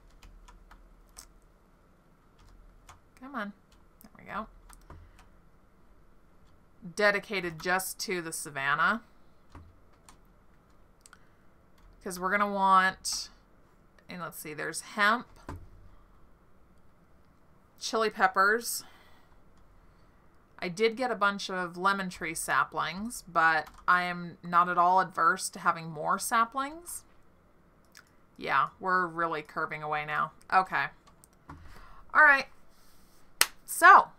Come on. There we go. Dedicated just to the savannah. Because we're going to want, and let's see, there's hemp, chili peppers. I did get a bunch of lemon tree saplings, but I am not at all adverse to having more saplings. Yeah, we're really curving away now. Okay. All right. So,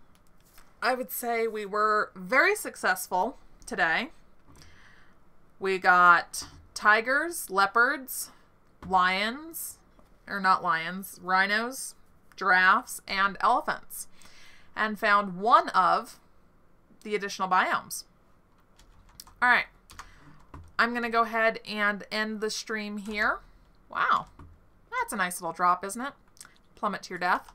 I would say we were very successful today. We got tigers, leopards, lions, or not lions, rhinos, giraffes, and elephants, and found one of the additional biomes. All right, I'm going to go ahead and end the stream here. Wow, that's a nice little drop, isn't it? Plummet to your death.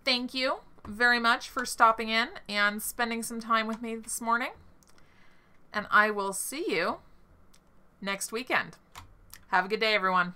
Thank you very much for stopping in and spending some time with me this morning. And I will see you next weekend. Have a good day, everyone.